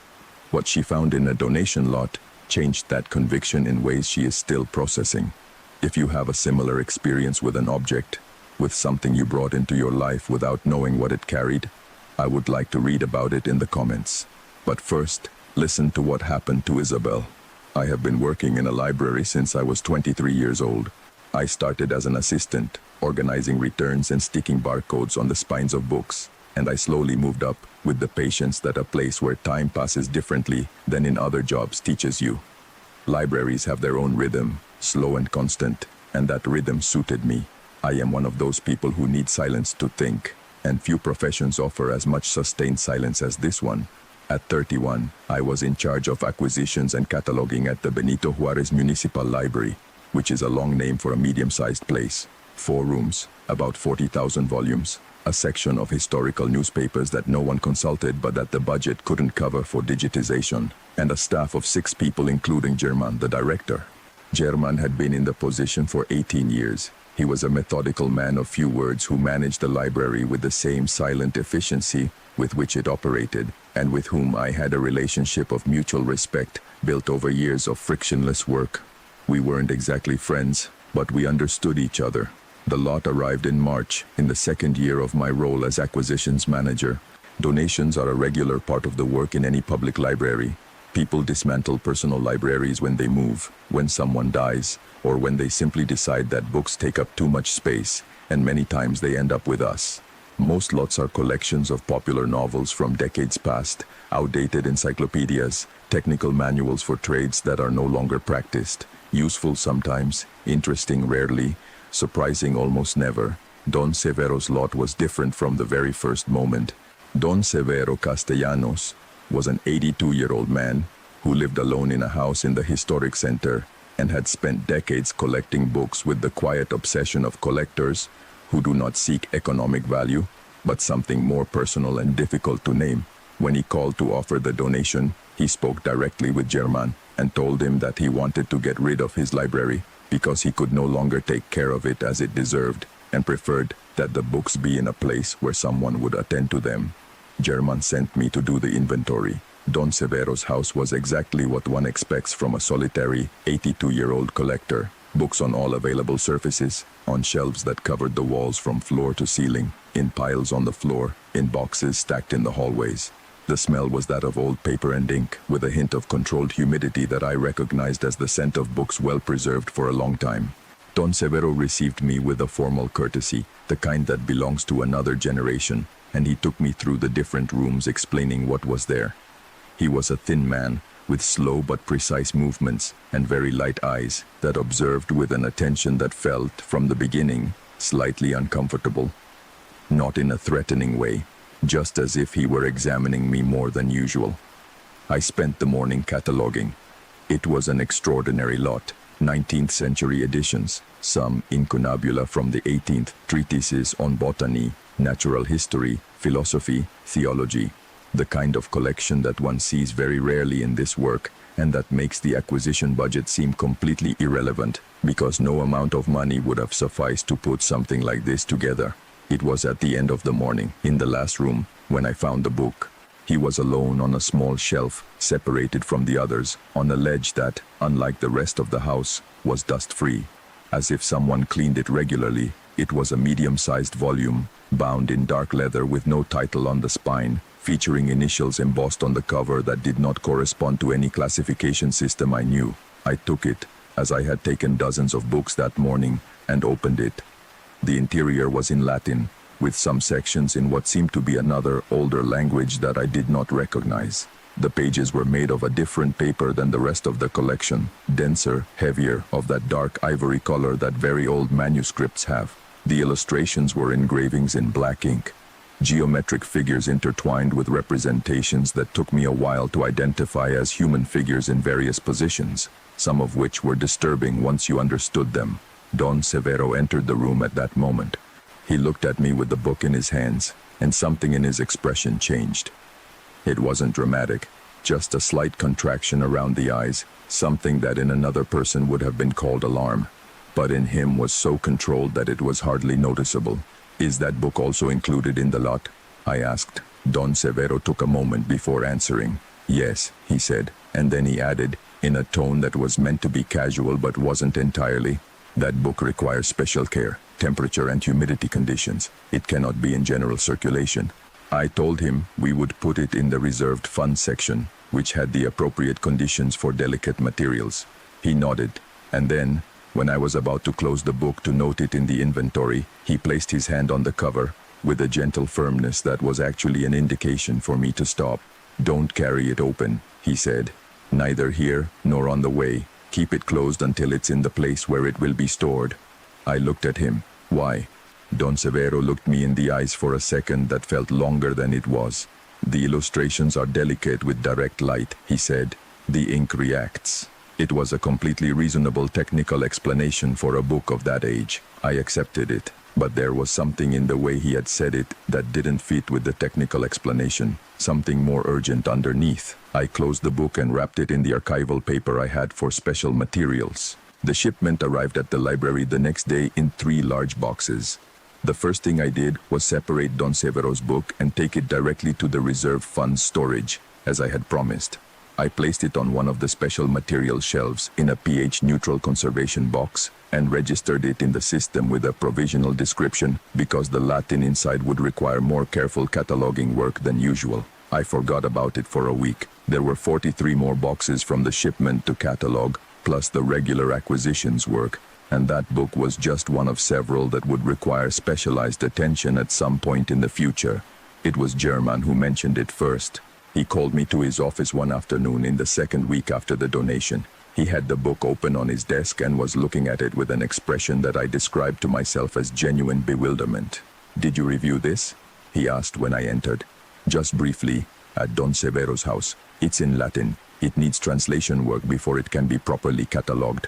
S1: What she found in a donation lot changed that conviction in ways she is still processing. If you have a similar experience with an object, with something you brought into your life without knowing what it carried, I would like to read about it in the comments. But first, listen to what happened to Isabel. I have been working in a library since I was 23 years old. I started as an assistant, organizing returns and sticking barcodes on the spines of books, and I slowly moved up with the patience that a place where time passes differently than in other jobs teaches you. Libraries have their own rhythm, slow and constant, and that rhythm suited me. I am one of those people who need silence to think, and few professions offer as much sustained silence as this one. At 31, I was in charge of acquisitions and cataloging at the Benito Juarez Municipal Library, which is a long name for a medium-sized place. 4 rooms, about 40,000 volumes, a section of historical newspapers that no one consulted but that the budget couldn't cover for digitization, and a staff of 6 people including German, the director. German had been in the position for 18 years. He was a methodical man of few words who managed the library with the same silent efficiency with which it operated, and with whom I had a relationship of mutual respect built over years of frictionless work. We weren't exactly friends, but we understood each other. The lot arrived in March, in the 2nd year of my role as acquisitions manager. Donations are a regular part of the work in any public library. People dismantle personal libraries when they move, when someone dies, or when they simply decide that books take up too much space, and many times they end up with us. Most lots are collections of popular novels from decades past, outdated encyclopedias, technical manuals for trades that are no longer practiced, useful sometimes, interesting rarely, surprising almost never. Don Severo's lot was different from the very first moment. Don Severo Castellanos was an 82-year-old man who lived alone in a house in the historic center and had spent decades collecting books with the quiet obsession of collectors who do not seek economic value, but something more personal and difficult to name. When he called to offer the donation, he spoke directly with German and told him that he wanted to get rid of his library because he could no longer take care of it as it deserved and preferred that the books be in a place where someone would attend to them. German sent me to do the inventory. Don Severo's house was exactly what one expects from a solitary, 82-year-old collector. Books on all available surfaces, on shelves that covered the walls from floor to ceiling, in piles on the floor, in boxes stacked in the hallways. The smell was that of old paper and ink, with a hint of controlled humidity that I recognized as the scent of books well preserved for a long time. Don Severo received me with a formal courtesy, the kind that belongs to another generation, and he took me through the different rooms explaining what was there. He was a thin man, with slow but precise movements and very light eyes that observed with an attention that felt, from the beginning, slightly uncomfortable. Not in a threatening way, just as if he were examining me more than usual. I spent the morning cataloging. It was an extraordinary lot, 19th century editions, some incunabula from the 18th, treatises on botany, natural history, philosophy, theology. The kind of collection that one sees very rarely in this work, and that makes the acquisition budget seem completely irrelevant, because no amount of money would have sufficed to put something like this together. It was at the end of the morning, in the last room, when I found the book. He was alone on a small shelf, separated from the others, on a ledge that, unlike the rest of the house, was dust-free. As if someone cleaned it regularly, it was a medium-sized volume, bound in dark leather with no title on the spine, featuring initials embossed on the cover that did not correspond to any classification system I knew. I took it, as I had taken dozens of books that morning, and opened it. The interior was in Latin, with some sections in what seemed to be another, older language that I did not recognize. The pages were made of a different paper than the rest of the collection, denser, heavier, of that dark ivory color that very old manuscripts have. The illustrations were engravings in black ink, geometric figures intertwined with representations that took me a while to identify as human figures in various positions, some of which were disturbing once you understood them. Don Severo entered the room at that moment. He looked at me with the book in his hands, and something in his expression changed. It wasn't dramatic, just a slight contraction around the eyes, something that in another person would have been called alarm, but in him was so controlled that it was hardly noticeable. "Is that book also included in the lot?" I asked. Don Severo took a moment before answering. "Yes," he said, and then he added, in a tone that was meant to be casual but wasn't entirely, "That book requires special care, temperature and humidity conditions. It cannot be in general circulation." I told him we would put it in the reserved funds section, which had the appropriate conditions for delicate materials. He nodded, and then, when I was about to close the book to note it in the inventory, he placed his hand on the cover, with a gentle firmness that was actually an indication for me to stop. "Don't carry it open," he said. "Neither here, nor on the way. Keep it closed until it's in the place where it will be stored." I looked at him. "Why?" Don Severo looked me in the eyes for a second that felt longer than it was. "The illustrations are delicate with direct light," he said. "The ink reacts." It was a completely reasonable technical explanation for a book of that age. I accepted it, but there was something in the way he had said it that didn't fit with the technical explanation, something more urgent underneath. I closed the book and wrapped it in the archival paper I had for special materials. The shipment arrived at the library the next day in 3 large boxes. The first thing I did was separate Don Severo's book and take it directly to the reserve funds storage, as I had promised. I placed it on one of the special material shelves in a pH-neutral conservation box and registered it in the system with a provisional description because the Latin inside would require more careful cataloging work than usual. I forgot about it for a week. There were 43 more boxes from the shipment to catalog, plus the regular acquisitions work, and that book was just one of several that would require specialized attention at some point in the future. It was German who mentioned it first. He called me to his office one afternoon in the second week after the donation. He had the book open on his desk and was looking at it with an expression that I described to myself as genuine bewilderment. "Did you review this?" he asked when I entered. "Just briefly, at Don Severo's house. It's in Latin. It needs translation work before it can be properly catalogued.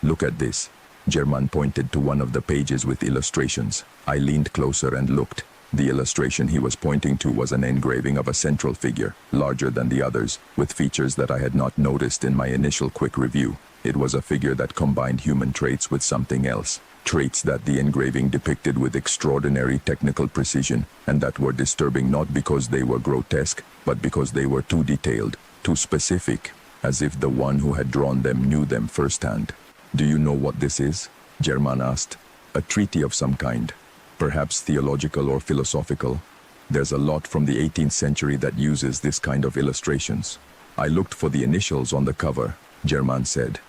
S1: Look at this." German pointed to one of the pages with illustrations. I leaned closer and looked. The illustration he was pointing to was an engraving of a central figure, larger than the others, with features that I had not noticed in my initial quick review. It was a figure that combined human traits with something else, traits that the engraving depicted with extraordinary technical precision, and that were disturbing not because they were grotesque, but because they were too detailed, too specific, as if the one who had drawn them knew them firsthand. "Do you know what this is?" German asked. "A treaty of some kind. Perhaps theological or philosophical. There's a lot from the 18th century that uses this kind of illustrations." "I looked for the initials on the cover," German said.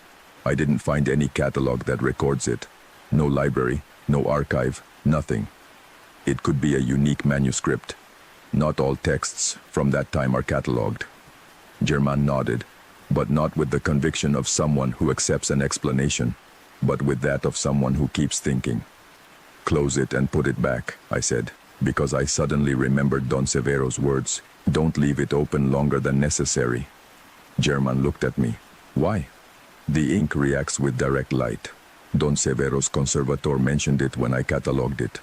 S1: "I didn't find any catalog that records it. No library, no archive, nothing. It could be a unique manuscript. Not all texts from that time are catalogued." German nodded, but not with the conviction of someone who accepts an explanation, but with that of someone who keeps thinking. "Close it and put it back," I said, because I suddenly remembered Don Severo's words, "Don't leave it open longer than necessary." German looked at me. "Why?" "The ink reacts with direct light. Don Severo's conservator mentioned it when I catalogued it."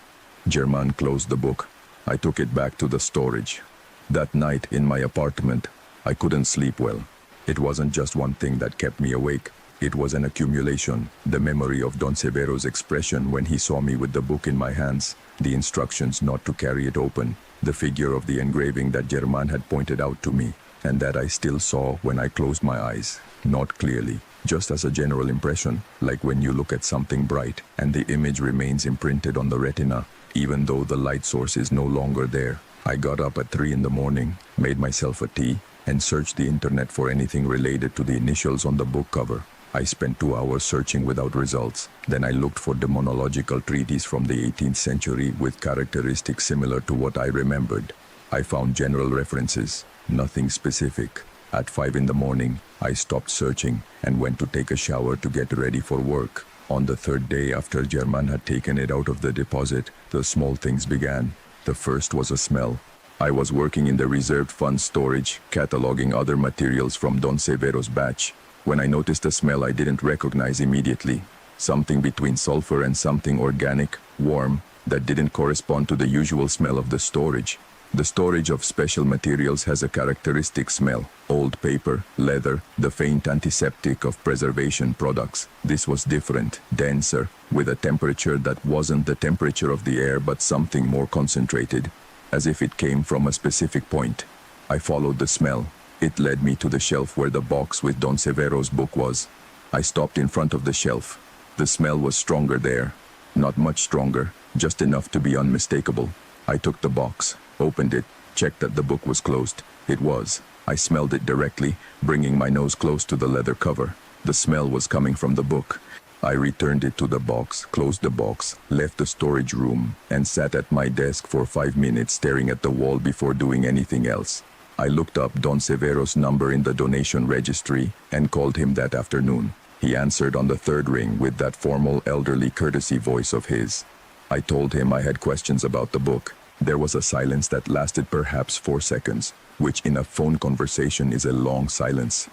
S1: German closed the book. I took it back to the storage. That night in my apartment, I couldn't sleep well. It wasn't just one thing that kept me awake. It was an accumulation, the memory of Don Severo's expression when he saw me with the book in my hands, the instructions not to carry it open, the figure of the engraving that German had pointed out to me, and that I still saw when I closed my eyes, not clearly, just as a general impression, like when you look at something bright and the image remains imprinted on the retina, even though the light source is no longer there. I got up at 3 a.m, made myself a tea, and searched the internet for anything related to the initials on the book cover. I spent 2 hours searching without results. Then I looked for demonological treatises from the 18th century with characteristics similar to what I remembered. I found general references, nothing specific. At 5 a.m, I stopped searching and went to take a shower to get ready for work. On the third day after German had taken it out of the deposit, the small things began. The first was a smell. I was working in the reserved fund storage, cataloging other materials from Don Severo's batch, when I noticed a smell I didn't recognize immediately. Something between sulfur and something organic, warm, that didn't correspond to the usual smell of the storage. The storage of special materials has a characteristic smell. Old paper, leather, the faint antiseptic of preservation products. This was different, denser, with a temperature that wasn't the temperature of the air but something more concentrated, as if it came from a specific point. I followed the smell. It led me to the shelf where the box with Don Severo's book was. I stopped in front of the shelf. The smell was stronger there. Not much stronger, just enough to be unmistakable. I took the box, opened it, checked that the book was closed. It was. I smelled it directly, bringing my nose close to the leather cover. The smell was coming from the book. I returned it to the box, closed the box, left the storage room, and sat at my desk for 5 minutes staring at the wall before doing anything else. I looked up Don Severo's number in the donation registry and called him that afternoon. He answered on the third ring with that formal elderly courtesy voice of his. I told him I had questions about the book. There was a silence that lasted perhaps 4 seconds, which in a phone conversation is a long silence.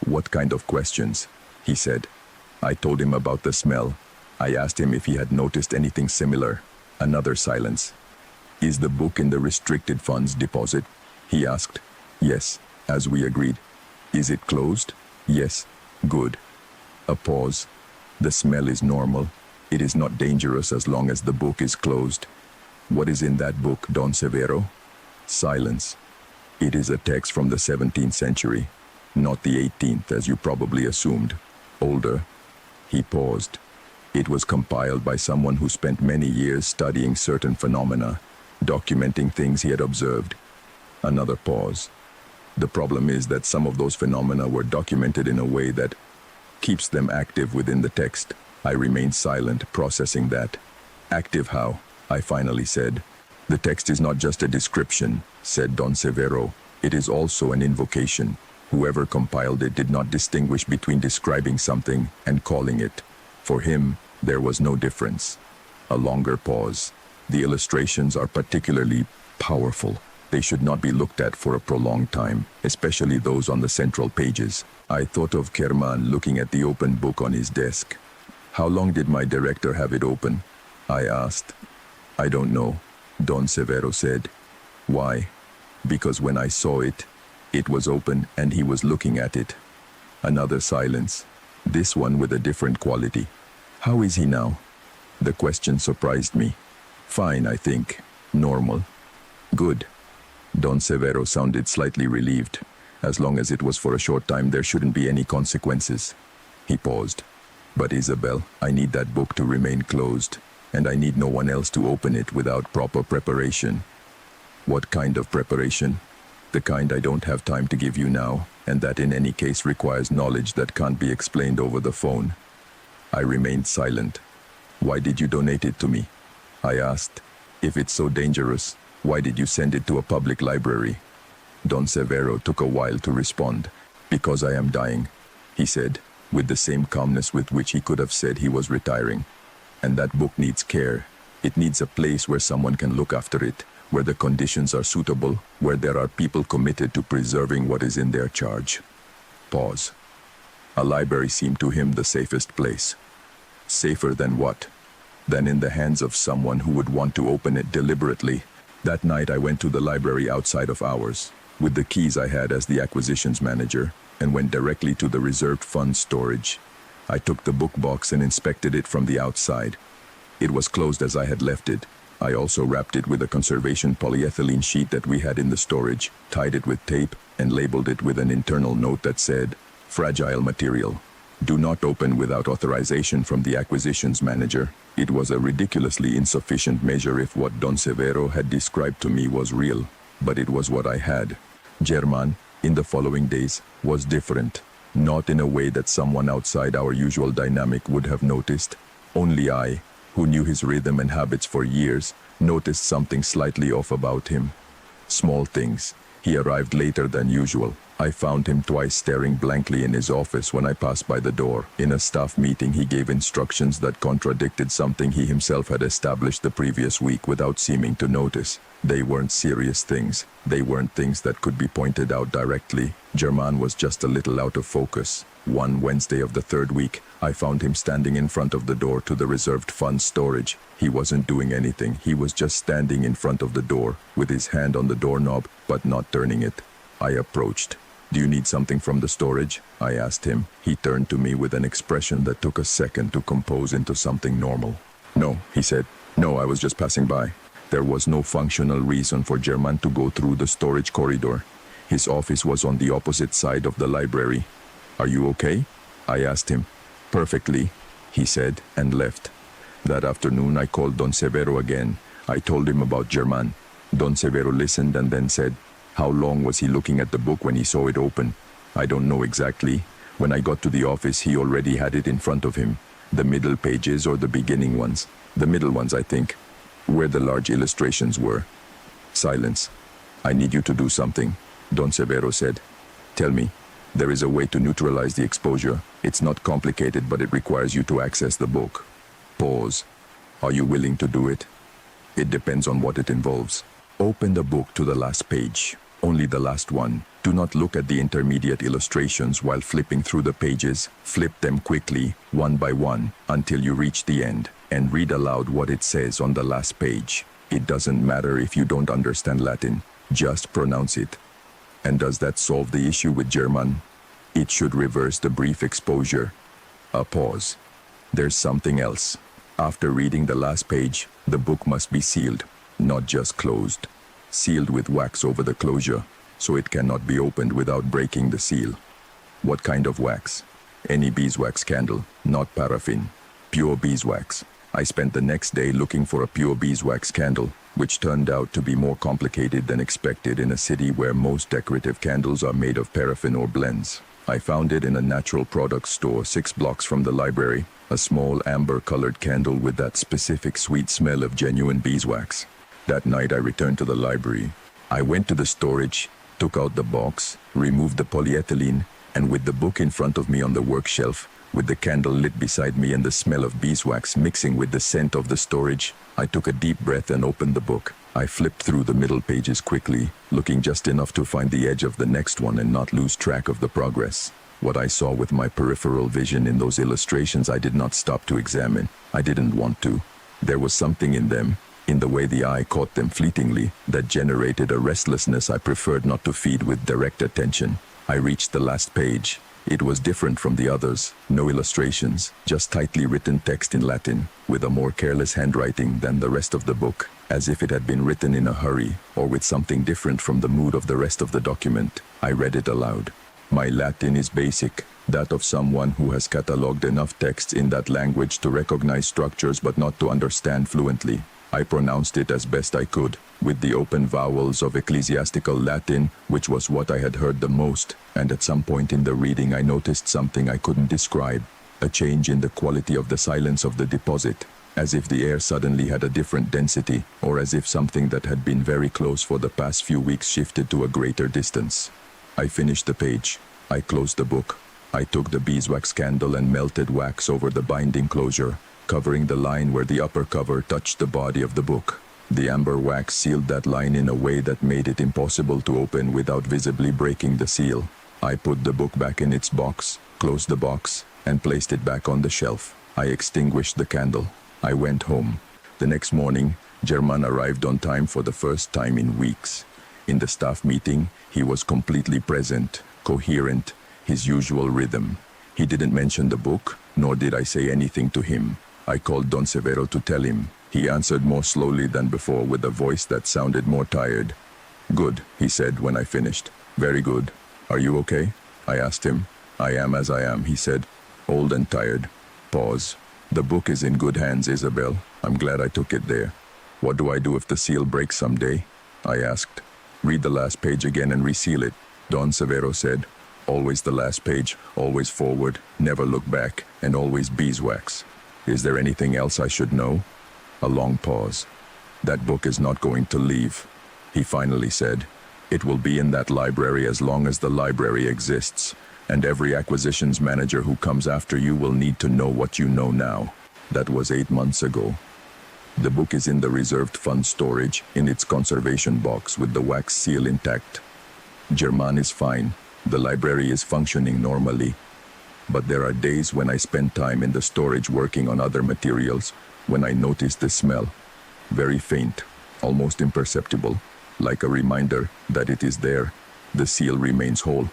S1: "What kind of questions?" he said. I told him about the smell. I asked him if he had noticed anything similar. Another silence. "Is the book in the restricted funds deposit?" he asked. "Yes, as we agreed." "Is it closed?" "Yes." "Good." A pause. "The smell is normal. It is not dangerous as long as the book is closed." "What is in that book, Don Severo?" Silence. "It is a text from the 17th century, not the 18th as you probably assumed. Older." He paused. "It was compiled by someone who spent many years studying certain phenomena, documenting things he had observed." Another pause. "The problem is that some of those phenomena were documented in a way that keeps them active within the text." I remained silent, processing that. "Active how?" I finally said. "The text is not just a description," said Don Severo. "It is also an invocation. Whoever compiled it did not distinguish between describing something and calling it. For him, there was no difference." A longer pause. "The illustrations are particularly powerful. They should not be looked at for a prolonged time, especially those on the central pages." I thought of Kerman looking at the open book on his desk. "How long did my director have it open?" I asked. "I don't know," Don Severo said. "Why?" "Because when I saw it, it was open and he was looking at it." Another silence. This one with a different quality. "How is he now?" The question surprised me. "Fine, I think. Normal." "Good." Don Severo sounded slightly relieved. As long as it was for a short time, there shouldn't be any consequences. He paused. But Isabel, I need that book to remain closed, and I need no one else to open it without proper preparation. What kind of preparation? The kind I don't have time to give you now, and that in any case requires knowledge that can't be explained over the phone. I remained silent. Why did you donate it to me? I asked. If it's so dangerous, why did you send it to a public library? Don Severo took a while to respond. Because I am dying, he said, with the same calmness with which he could have said he was retiring. And that book needs care. It needs a place where someone can look after it, where the conditions are suitable, where there are people committed to preserving what is in their charge. Pause. A library seemed to him the safest place. Safer than what? Than in the hands of someone who would want to open it deliberately. That night I went to the library outside of hours, with the keys I had as the acquisitions manager, and went directly to the reserved funds storage. I took the book box and inspected it from the outside. It was closed as I had left it. I also wrapped it with a conservation polyethylene sheet that we had in the storage, tied it with tape, and labeled it with an internal note that said, "Fragile material. Do not open without authorization from the acquisitions manager." It was a ridiculously insufficient measure if what Don Severo had described to me was real, but it was what I had. German, in the following days, was different. Not in a way that someone outside our usual dynamic would have noticed. Only I, who knew his rhythm and habits for years, noticed something slightly off about him. Small things. He arrived later than usual. I found him twice staring blankly in his office when I passed by the door. In a staff meeting, he gave instructions that contradicted something he himself had established the previous week without seeming to notice. They weren't serious things. They weren't things that could be pointed out directly. German was just a little out of focus. One Wednesday of the third week, I found him standing in front of the door to the reserved funds storage. He wasn't doing anything. He was just standing in front of the door, with his hand on the doorknob, but not turning it. I approached. "Do you need something from the storage?" I asked him. He turned to me with an expression that took a second to compose into something normal. "No," he said. "No, I was just passing by." There was no functional reason for German to go through the storage corridor. His office was on the opposite side of the library. "Are you okay?" I asked him. "Perfectly," he said, and left. That afternoon I called Don Severo again. I told him about German. Don Severo listened and then said, "How long was he looking at the book when he saw it open?" "I don't know exactly. When I got to the office, he already had it in front of him. The middle pages or the beginning ones? The middle ones, I think, where the large illustrations were." Silence. "I need you to do something," Don Severo said. "Tell me." "There is a way to neutralize the exposure. It's not complicated, but it requires you to access the book." Pause. "Are you willing to do it?" "It depends on what it involves." "Open the book to the last page. Only the last one. Do not look at the intermediate illustrations while flipping through the pages. Flip them quickly, one by one, until you reach the end, and read aloud what it says on the last page. It doesn't matter if you don't understand Latin. Just pronounce it." "And does that solve the issue with German?" "It should reverse the brief exposure." A pause. "There's something else. After reading the last page, the book must be sealed, not just closed. Sealed with wax over the closure, so it cannot be opened without breaking the seal." "What kind of wax?" "Any beeswax candle, not paraffin. Pure beeswax." I spent the next day looking for a pure beeswax candle, which turned out to be more complicated than expected in a city where most decorative candles are made of paraffin or blends. I found it in a natural products store 6 blocks from the library, a small amber-colored candle with that specific sweet smell of genuine beeswax. That night I returned to the library. I went to the storage, took out the box, removed the polyethylene, and with the book in front of me on the work shelf, with the candle lit beside me and the smell of beeswax mixing with the scent of the storage, I took a deep breath and opened the book. I flipped through the middle pages quickly, looking just enough to find the edge of the next one and not lose track of the progress. What I saw with my peripheral vision in those illustrations I did not stop to examine. I didn't want to. There was something in them, in the way the eye caught them fleetingly, that generated a restlessness I preferred not to feed with direct attention. I reached the last page. It was different from the others. No illustrations, just tightly written text in Latin, with a more careless handwriting than the rest of the book, as if it had been written in a hurry, or with something different from the mood of the rest of the document. I read it aloud. My Latin is basic, that of someone who has catalogued enough texts in that language to recognize structures but not to understand fluently. I pronounced it as best I could, with the open vowels of ecclesiastical Latin, which was what I had heard the most, and at some point in the reading I noticed something I couldn't describe, a change in the quality of the silence of the deposit, as if the air suddenly had a different density, or as if something that had been very close for the past few weeks shifted to a greater distance. I finished the page. I closed the book. I took the beeswax candle and melted wax over the binding closure, covering the line where the upper cover touched the body of the book. The amber wax sealed that line in a way that made it impossible to open without visibly breaking the seal. I put the book back in its box, closed the box, and placed it back on the shelf. I extinguished the candle. I went home. The next morning, German arrived on time for the first time in weeks. In the staff meeting, he was completely present, coherent, his usual rhythm. He didn't mention the book, nor did I say anything to him. I called Don Severo to tell him. He answered more slowly than before with a voice that sounded more tired. "Good," he said when I finished. "Very good. Are you okay?" I asked him. "I am as I am," he said. "Old and tired." Pause. "The book is in good hands, Isabel. I'm glad I took it there." "What do I do if the seal breaks someday?" I asked. "Read the last page again and reseal it," Don Severo said. "Always the last page, always forward, never look back, and always beeswax. Is there anything else I should know?" A long pause. "That book is not going to leave," he finally said. "It will be in that library as long as the library exists, and every acquisitions manager who comes after you will need to know what you know now." That was 8 months ago. The book is in the reserved fund storage, in its conservation box with the wax seal intact. German is fine. The library is functioning normally. But there are days when I spend time in the storage working on other materials, when I notice the smell. Very faint, almost imperceptible, like a reminder that it is there. The seal remains whole.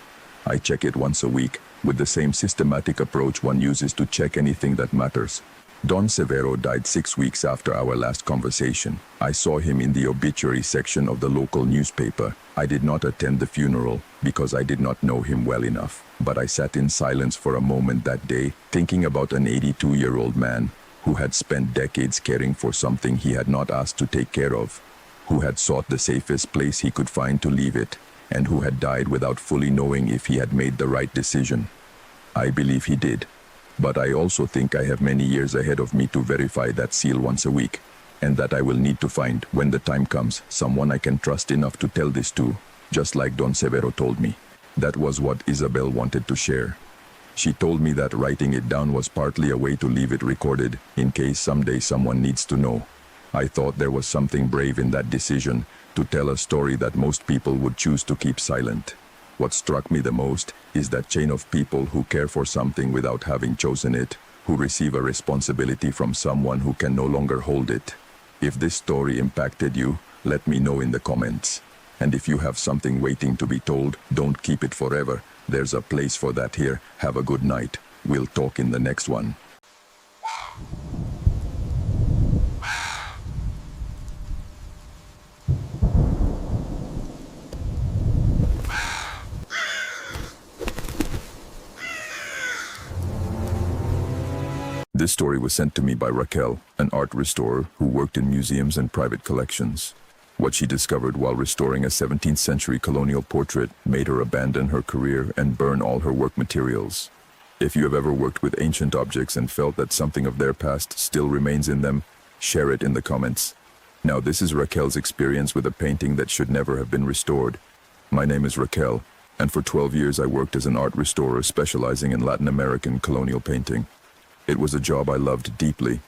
S1: I check it once a week, with the same systematic approach one uses to check anything that matters. Don Severo died 6 weeks after our last conversation. I saw him in the obituary section of the local newspaper. I did not attend the funeral because I did not know him well enough, but I sat in silence for a moment that day, thinking about an 82-year-old man who had spent decades caring for something he had not asked to take care of, who had sought the safest place he could find to leave it, and who had died without fully knowing if he had made the right decision. I believe he did. But I also think I have many years ahead of me to verify that seal once a week, and that I will need to find, when the time comes, someone I can trust enough to tell this to, just like Don Severo told me. That was what Isabel wanted to share. She told me that writing it down was partly a way to leave it recorded, in case someday someone needs to know. I thought there was something brave in that decision, to tell a story that most people would choose to keep silent. What struck me the most is that chain of people who care for something without having chosen it, who receive a responsibility from someone who can no longer hold it. If this story impacted you, let me know in the comments. And if you have something waiting to be told, don't keep it forever. There's a place for that here. Have a good night. We'll talk in the next one. This story was sent to me by Raquel, an art restorer who worked in museums and private collections. What she discovered while restoring a 17th century colonial portrait made her abandon her career and burn all her work materials. If you have ever worked with ancient objects and felt that something of their past still remains in them, share it in the comments. Now this is Raquel's experience with a painting that should never have been restored. My name is Raquel, and for 12 years I worked as an art restorer specializing in Latin American colonial painting. It was a job I loved deeply.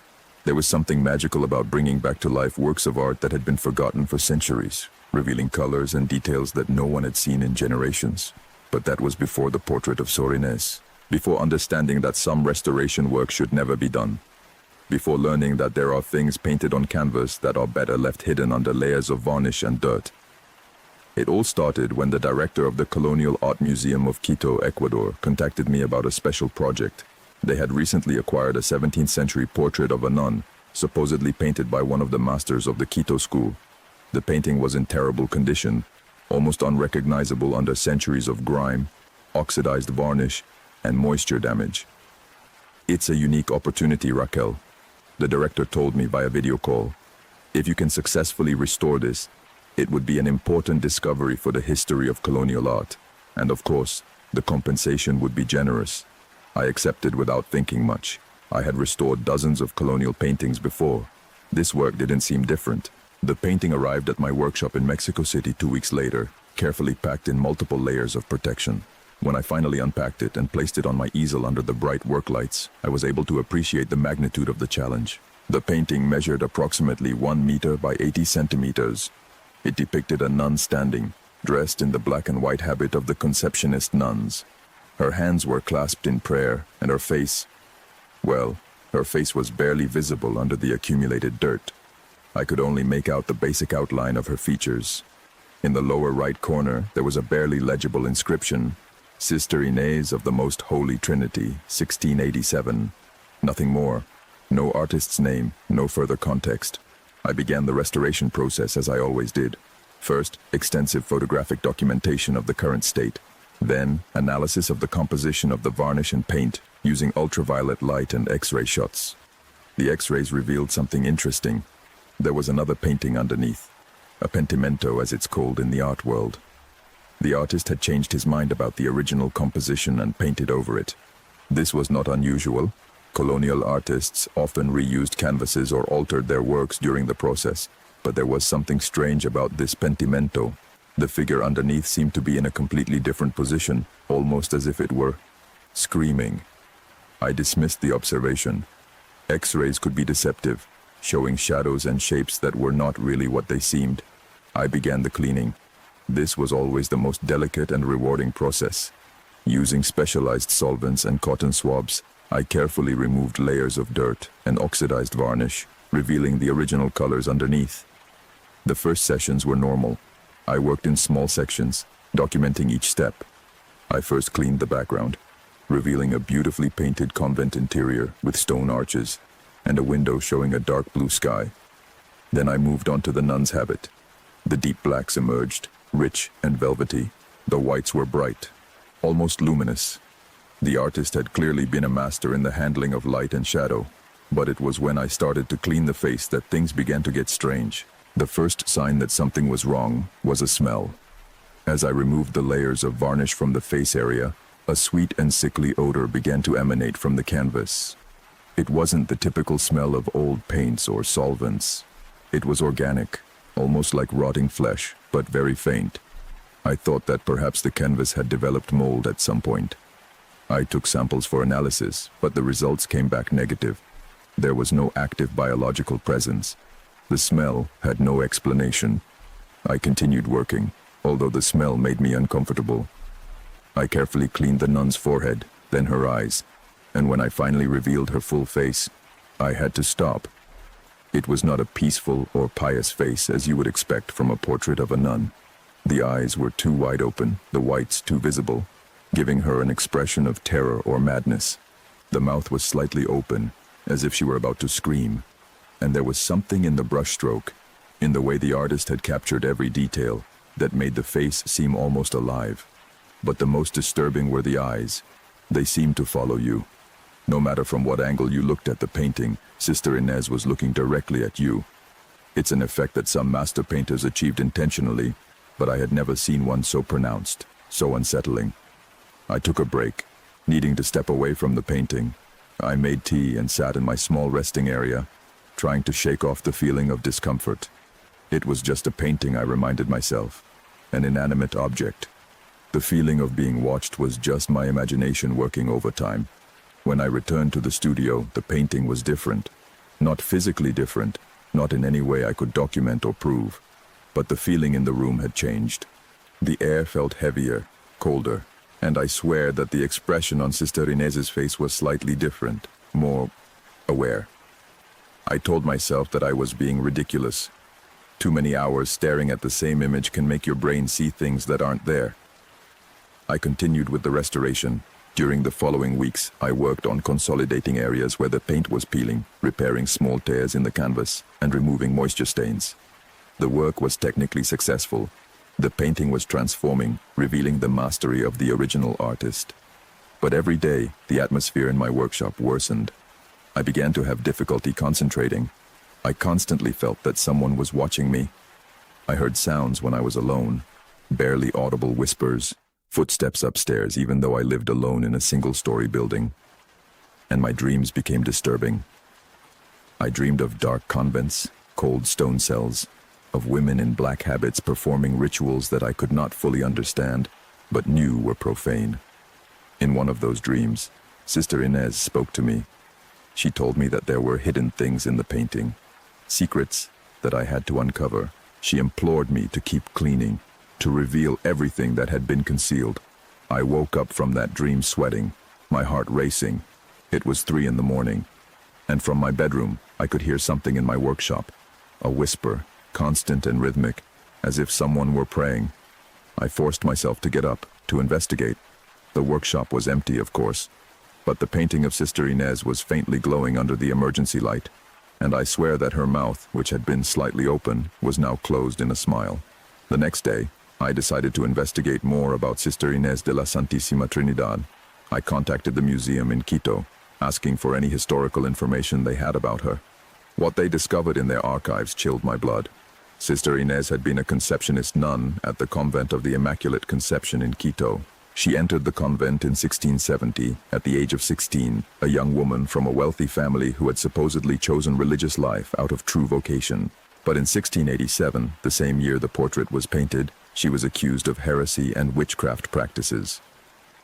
S1: There was something magical about bringing back to life works of art that had been forgotten for centuries, revealing colors and details that no one had seen in generations. But that was before the portrait of Sor Inés, before understanding that some restoration work should never be done, before learning that there are things painted on canvas that are better left hidden under layers of varnish and dirt. It all started when the director of the Colonial Art Museum of Quito, Ecuador, contacted me about a special project. They had recently acquired a 17th century portrait of a nun, supposedly painted by one of the masters of the Quito school. The painting was in terrible condition, almost unrecognizable under centuries of grime. oxidized varnish, and moisture damage. "It's a unique opportunity, Raquel," the director told me via video call. "If you can successfully restore this, it would be an important discovery for the history of colonial art. And of course, the compensation would be generous." I accepted without thinking much. I had restored dozens of colonial paintings before. This work didn't seem different. The painting arrived at my workshop in Mexico City 2 weeks later, carefully packed in multiple layers of protection. When I finally unpacked it and placed it on my easel under the bright work lights, I was able to appreciate the magnitude of the challenge. The painting measured approximately 1 meter by 80 centimeters. It depicted a nun standing, dressed in the black and white habit of the Conceptionist nuns. Her hands were clasped in prayer, and her face, well, her face was barely visible under the accumulated dirt. I could only make out the basic outline of her features. In the lower right corner, there was a barely legible inscription, "Sister Inez of the Most Holy Trinity, 1687. Nothing more. No artist's name, no further context. I began the restoration process as I always did. First, extensive photographic documentation of the current state. Then, analysis of the composition of the varnish and paint using ultraviolet light and X-ray shots. The X-rays revealed something interesting. There was another painting underneath, a pentimento as it's called in the art world. The artist had changed his mind about the original composition and painted over it. This was not unusual. Colonial artists often reused canvases or altered their works during the process, but there was something strange about this pentimento. The figure underneath seemed to be in a completely different position, almost as if it were screaming. I dismissed the observation. X-rays could be deceptive, showing shadows and shapes that were not really what they seemed. I began the cleaning. This was always the most delicate and rewarding process. Using specialized solvents and cotton swabs, I carefully removed layers of dirt and oxidized varnish, revealing the original colors underneath. The first sessions were normal. I worked in small sections, documenting each step. I first cleaned the background, revealing a beautifully painted convent interior with stone arches and a window showing a dark blue sky. Then I moved on to the nun's habit. The deep blacks emerged, rich and velvety. The whites were bright, almost luminous. The artist had clearly been a master in the handling of light and shadow, but it was when I started to clean the face that things began to get strange. The first sign that something was wrong was a smell. As I removed the layers of varnish from the face area, a sweet and sickly odor began to emanate from the canvas. It wasn't the typical smell of old paints or solvents. It was organic, almost like rotting flesh, but very faint. I thought that perhaps the canvas had developed mold at some point. I took samples for analysis, but the results came back negative. There was no active biological presence. The smell had no explanation. I continued working, although the smell made me uncomfortable. I carefully cleaned the nun's forehead, then her eyes, and when I finally revealed her full face, I had to stop. It was not a peaceful or pious face as you would expect from a portrait of a nun. The eyes were too wide open, the whites too visible, giving her an expression of terror or madness. The mouth was slightly open, as if she were about to scream, and there was something in the brushstroke, in the way the artist had captured every detail, that made the face seem almost alive. But the most disturbing were the eyes. They seemed to follow you. No matter from what angle you looked at the painting, Sister Inez was looking directly at you. It's an effect that some master painters achieved intentionally, but I had never seen one so pronounced, so unsettling. I took a break, needing to step away from the painting. I made tea and sat in my small resting area, trying to shake off the feeling of discomfort. It was just a painting, I reminded myself, an inanimate object. The feeling of being watched was just my imagination working overtime. When I returned to the studio, the painting was different. Not physically different, not in any way I could document or prove, but the feeling in the room had changed. The air felt heavier, colder, and I swear that the expression on Sister Inez's face was slightly different, more aware. I told myself that I was being ridiculous. Too many hours staring at the same image can make your brain see things that aren't there. I continued with the restoration. During the following weeks, I worked on consolidating areas where the paint was peeling, repairing small tears in the canvas, and removing moisture stains. The work was technically successful, The painting was transforming, revealing the mastery of the original artist. But every day, the atmosphere in my workshop worsened. I began to have difficulty concentrating. I constantly felt that someone was watching me. I heard sounds when I was alone, barely audible whispers, footsteps upstairs even though I lived alone in a single-story building. And my dreams became disturbing. I dreamed of dark convents, cold stone cells, of women in black habits performing rituals that I could not fully understand, but knew were profane. In one of those dreams, Sister Inez spoke to me. She told me that there were hidden things in the painting, secrets that I had to uncover. She implored me to keep cleaning, to reveal everything that had been concealed. I woke up from that dream sweating, my heart racing. It was 3 a.m, and from my bedroom, I could hear something in my workshop, a whisper, constant and rhythmic, as if someone were praying. I forced myself to get up, to investigate. The workshop was empty, of course, but the painting of Sister Inez was faintly glowing under the emergency light, and I swear that her mouth, which had been slightly open, was now closed in a smile. The next day, I decided to investigate more about Sister Inez de la Santísima Trinidad. I contacted the museum in Quito, asking for any historical information they had about her. What they discovered in their archives chilled my blood. Sister Inez had been a Conceptionist nun at the Convent of the Immaculate Conception in Quito. She entered the convent in 1670, at the age of 16, a young woman from a wealthy family who had supposedly chosen religious life out of true vocation. But in 1687, the same year the portrait was painted, she was accused of heresy and witchcraft practices.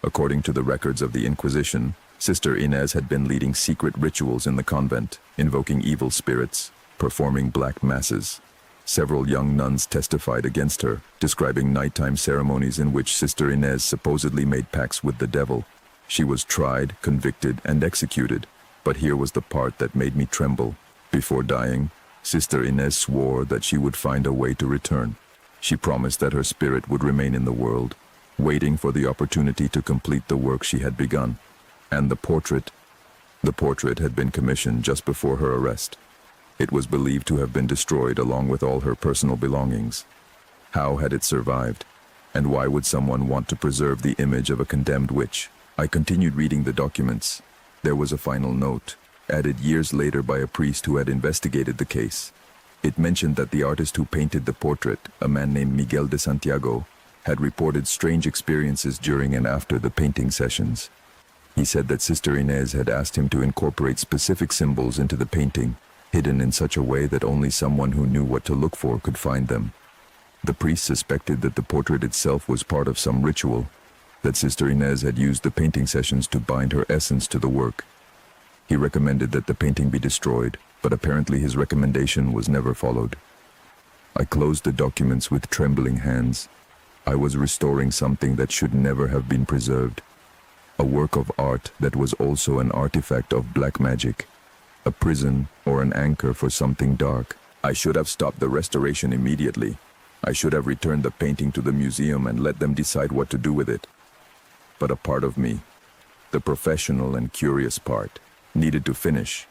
S1: According to the records of the Inquisition, Sister Inez had been leading secret rituals in the convent, invoking evil spirits, performing black masses. Several young nuns testified against her, describing nighttime ceremonies in which Sister Inez supposedly made pacts with the devil. She was tried, convicted, and executed, but here was the part that made me tremble. Before dying, Sister Inez swore that she would find a way to return. She promised that her spirit would remain in the world, waiting for the opportunity to complete the work she had begun. And the portrait had been commissioned just before her arrest. It was believed to have been destroyed along with all her personal belongings. How had it survived? And why would someone want to preserve the image of a condemned witch? I continued reading the documents. There was a final note, added years later by a priest who had investigated the case. It mentioned that the artist who painted the portrait, a man named Miguel de Santiago, had reported strange experiences during and after the painting sessions. He said that Sister Inez had asked him to incorporate specific symbols into the painting, hidden in such a way that only someone who knew what to look for could find them. The priest suspected that the portrait itself was part of some ritual, that Sister Inez had used the painting sessions to bind her essence to the work. He recommended that the painting be destroyed, but apparently his recommendation was never followed. I closed the documents with trembling hands. I was restoring something that should never have been preserved. A work of art that was also an artifact of black magic, a prison or an anchor for something dark. I should have stopped the restoration immediately. I should have returned the painting to the museum and let them decide what to do with it. But a part of me, the professional and curious part, needed to finish.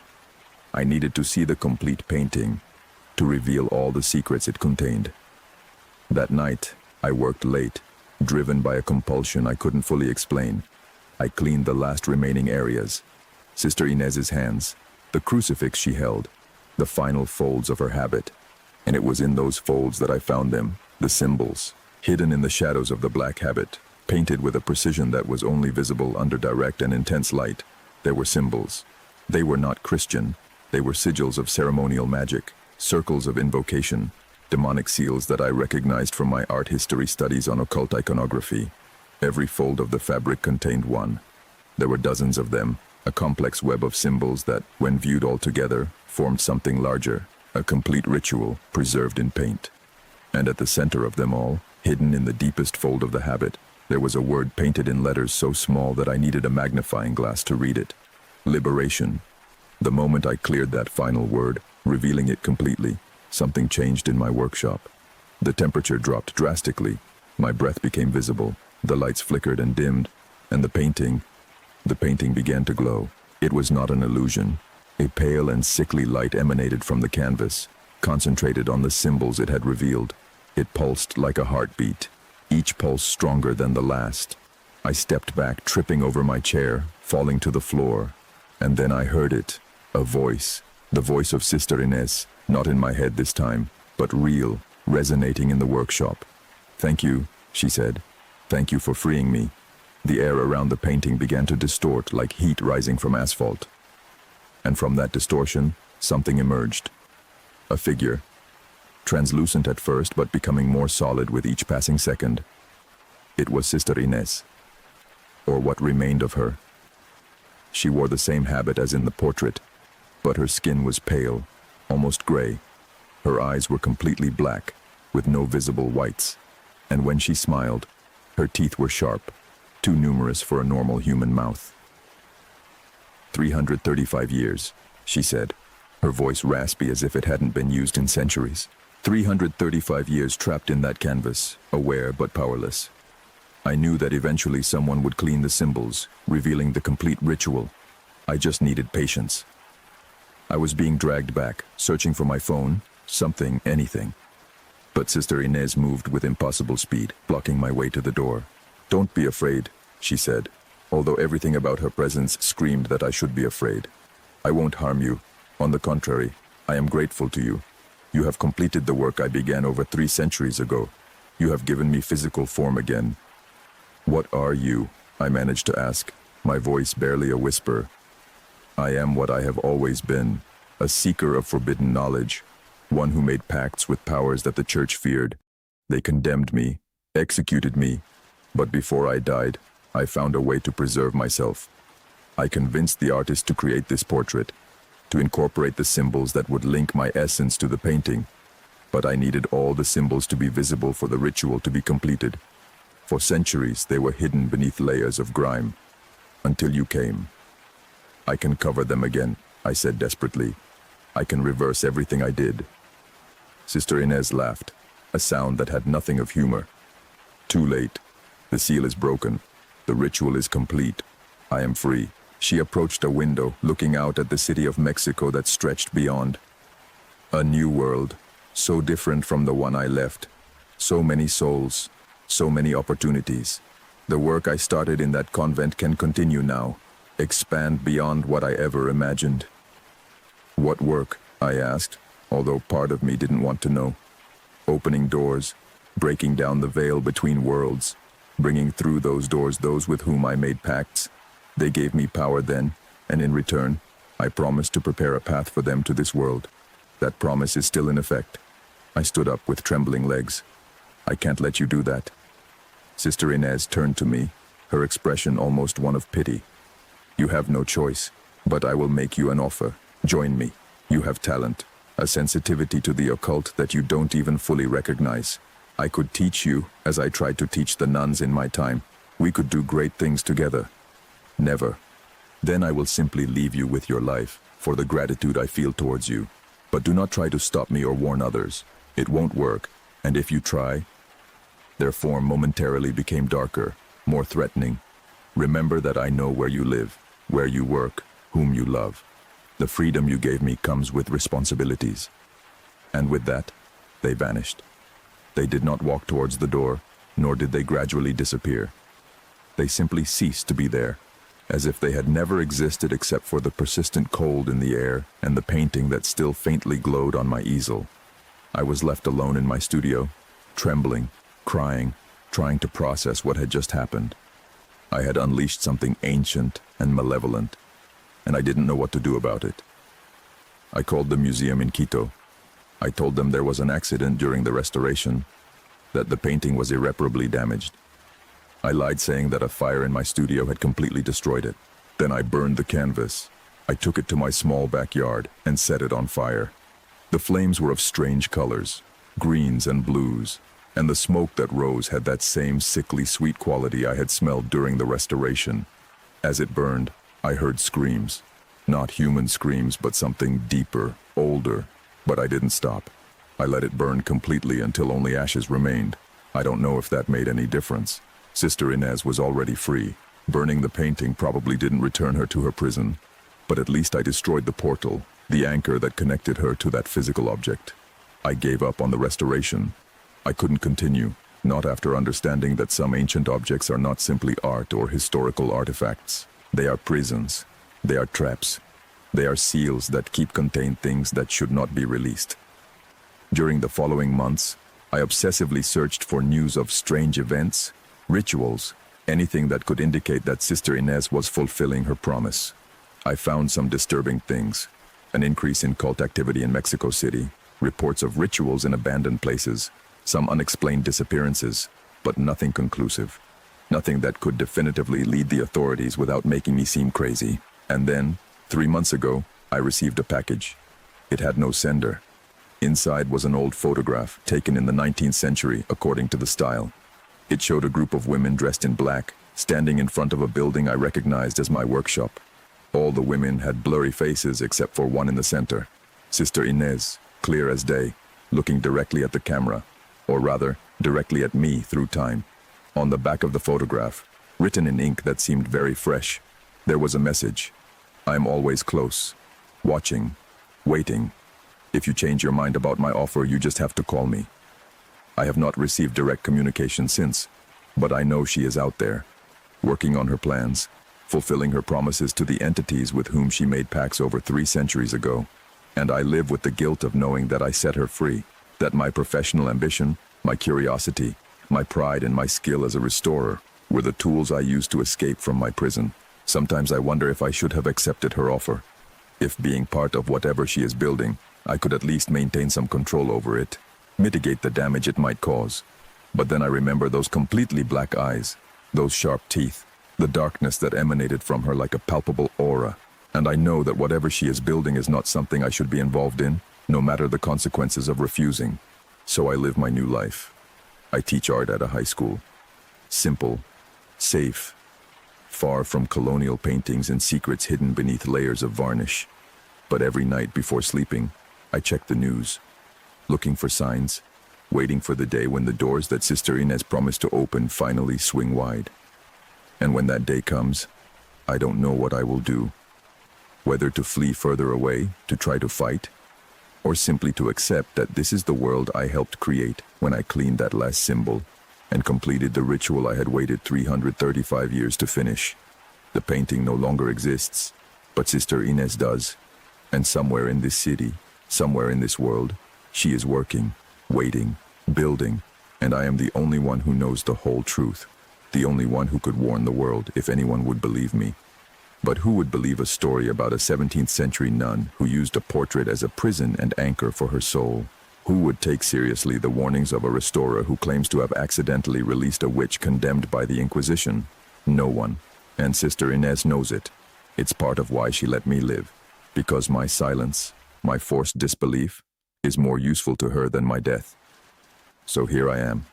S1: I needed to see the complete painting, to reveal all the secrets it contained. That night, I worked late, driven by a compulsion I couldn't fully explain. I cleaned the last remaining areas. Sister Inez's hands, the crucifix she held, the final folds of her habit. And it was in those folds that I found them, the symbols, hidden in the shadows of the black habit, painted with a precision that was only visible under direct and intense light. There were symbols. They were not Christian. They were sigils of ceremonial magic, circles of invocation, demonic seals that I recognized from my art history studies on occult iconography. Every fold of the fabric contained one. There were dozens of them, a complex web of symbols that, when viewed all together, formed something larger, a complete ritual preserved in paint. And at the center of them all, hidden in the deepest fold of the habit, there was a word painted in letters so small that I needed a magnifying glass to read it. Liberation. The moment I cleared that final word, revealing it completely, something changed in my workshop. The temperature dropped drastically. My breath became visible. The lights flickered and dimmed, and the painting began to glow. It was not an illusion. A pale and sickly light emanated from the canvas, concentrated on the symbols it had revealed. It pulsed like a heartbeat, each pulse stronger than the last. I stepped back, tripping over my chair, falling to the floor. And then I heard it, a voice, the voice of Sister Inez, not in my head this time, but real, resonating in the workshop. "Thank you," she said. "Thank you for freeing me." The air around the painting began to distort like heat rising from asphalt. And from that distortion, something emerged. A figure, translucent at first but becoming more solid with each passing second. It was Sister Inez, or what remained of her. She wore the same habit as in the portrait, but her skin was pale, almost gray. Her eyes were completely black, with no visible whites. And when she smiled, her teeth were sharp, too numerous for a normal human mouth. 335 years, she said, her voice raspy as if it hadn't been used in centuries. 335 years trapped in that canvas, aware but powerless. I knew that eventually someone would clean the symbols, revealing the complete ritual. I just needed patience. I was being dragged back, searching for my phone, something, anything. But Sister Inez moved with impossible speed, blocking my way to the door. "Don't be afraid," she said, although everything about her presence screamed that I should be afraid. "I won't harm you. On the contrary, I am grateful to you. You have completed the work I began over 3 centuries ago. You have given me physical form again." "What are you?" I managed to ask, my voice barely a whisper. "I am what I have always been, a seeker of forbidden knowledge, one who made pacts with powers that the church feared. They condemned me, executed me, but before I died, I found a way to preserve myself. I convinced the artist to create this portrait, to incorporate the symbols that would link my essence to the painting, but I needed all the symbols to be visible for the ritual to be completed. For centuries, they were hidden beneath layers of grime, until you came. I can cover them again," I said desperately. "I can reverse everything I did." Sister Inez laughed, a sound that had nothing of humor. "Too late. The seal is broken. The ritual is complete. I am free." She approached a window, looking out at the city of Mexico that stretched beyond. A new world, so different from the one I left. So many souls, so many opportunities. The work I started in that convent can continue now, expand beyond what I ever imagined. "What work?" I asked, although part of me didn't want to know. "Opening doors, breaking down the veil between worlds, bringing through those doors those with whom I made pacts. They gave me power then, and in return, I promised to prepare a path for them to this world. That promise is still in effect." I stood up with trembling legs. "I can't let you do that." Sister Inez turned to me, her expression almost one of pity. "You have no choice, but I will make you an offer. Join me. You have talent, a sensitivity to the occult that you don't even fully recognize. I could teach you, as I tried to teach the nuns in my time. We could do great things together." "Never. Then I will simply leave you with your life, for the gratitude I feel towards you. But do not try to stop me or warn others. It won't work, and if you try..." Their form momentarily became darker, more threatening. "Remember that I know where you live, where you work, whom you love. The freedom you gave me comes with responsibilities." And with that, they vanished. They did not walk towards the door, nor did they gradually disappear. They simply ceased to be there, as if they had never existed except for the persistent cold in the air and the painting that still faintly glowed on my easel. I was left alone in my studio, trembling, crying, trying to process what had just happened. I had unleashed something ancient and malevolent, and I didn't know what to do about it. I called the museum in Quito. I told them there was an accident during the restoration, that the painting was irreparably damaged. I lied, saying that a fire in my studio had completely destroyed it. Then I burned the canvas. I took it to my small backyard and set it on fire. The flames were of strange colors, greens and blues, and the smoke that rose had that same sickly sweet quality I had smelled during the restoration. As it burned, I heard screams. Not human screams, but something deeper, older. But I didn't stop. I let it burn completely until only ashes remained. I don't know if that made any difference. Sister Inez was already free. Burning the painting probably didn't return her to her prison. But at least I destroyed the portal, the anchor that connected her to that physical object. I gave up on the restoration. I couldn't continue, not after understanding that some ancient objects are not simply art or historical artifacts. They are prisons. They are traps. They are seals that keep contained things that should not be released. During the following months, I obsessively searched for news of strange events, rituals, anything that could indicate that Sister Inez was fulfilling her promise. I found some disturbing things: an increase in cult activity in Mexico City, reports of rituals in abandoned places, some unexplained disappearances, but nothing conclusive. Nothing that could definitively lead the authorities without making me seem crazy. And then, 3 months ago, I received a package. It had no sender. Inside was an old photograph taken in the 19th century according to the style. It showed a group of women dressed in black, standing in front of a building I recognized as my workshop. All the women had blurry faces except for one in the center, Sister Inez, clear as day, looking directly at the camera, or rather, directly at me through time. On the back of the photograph, written in ink that seemed very fresh, there was a message: "I'm always close, watching, waiting. If you change your mind about my offer, you just have to call me." I have not received direct communication since, but I know she is out there, working on her plans, fulfilling her promises to the entities with whom she made pacts over 3 centuries ago. And I live with the guilt of knowing that I set her free, that my professional ambition, my curiosity, my pride and my skill as a restorer were the tools I used to escape from my prison. Sometimes I wonder if I should have accepted her offer. If being part of whatever she is building, I could at least maintain some control over it, mitigate the damage it might cause. But then I remember those completely black eyes, those sharp teeth, the darkness that emanated from her like a palpable aura. And I know that whatever she is building is not something I should be involved in, no matter the consequences of refusing. So I live my new life. I teach art at a high school. Simple, safe, far from colonial paintings and secrets hidden beneath layers of varnish. But every night before sleeping, I check the news, looking for signs, waiting for the day when the doors that Sister Inez promised to open finally swing wide. And when that day comes, I don't know what I will do. Whether to flee further away, to try to fight, or simply to accept that this is the world I helped create when I cleaned that last symbol and completed the ritual I had waited 335 years to finish. The painting no longer exists, but Sister Inez does. And somewhere in this city, somewhere in this world, she is working, waiting, building, and I am the only one who knows the whole truth, the only one who could warn the world if anyone would believe me. But who would believe a story about a 17th century nun who used a portrait as a prison and anchor for her soul? Who would take seriously the warnings of a restorer who claims to have accidentally released a witch condemned by the Inquisition? No one. And Sister Inez knows it. It's part of why she let me live. Because my silence, my forced disbelief, is more useful to her than my death. So here I am,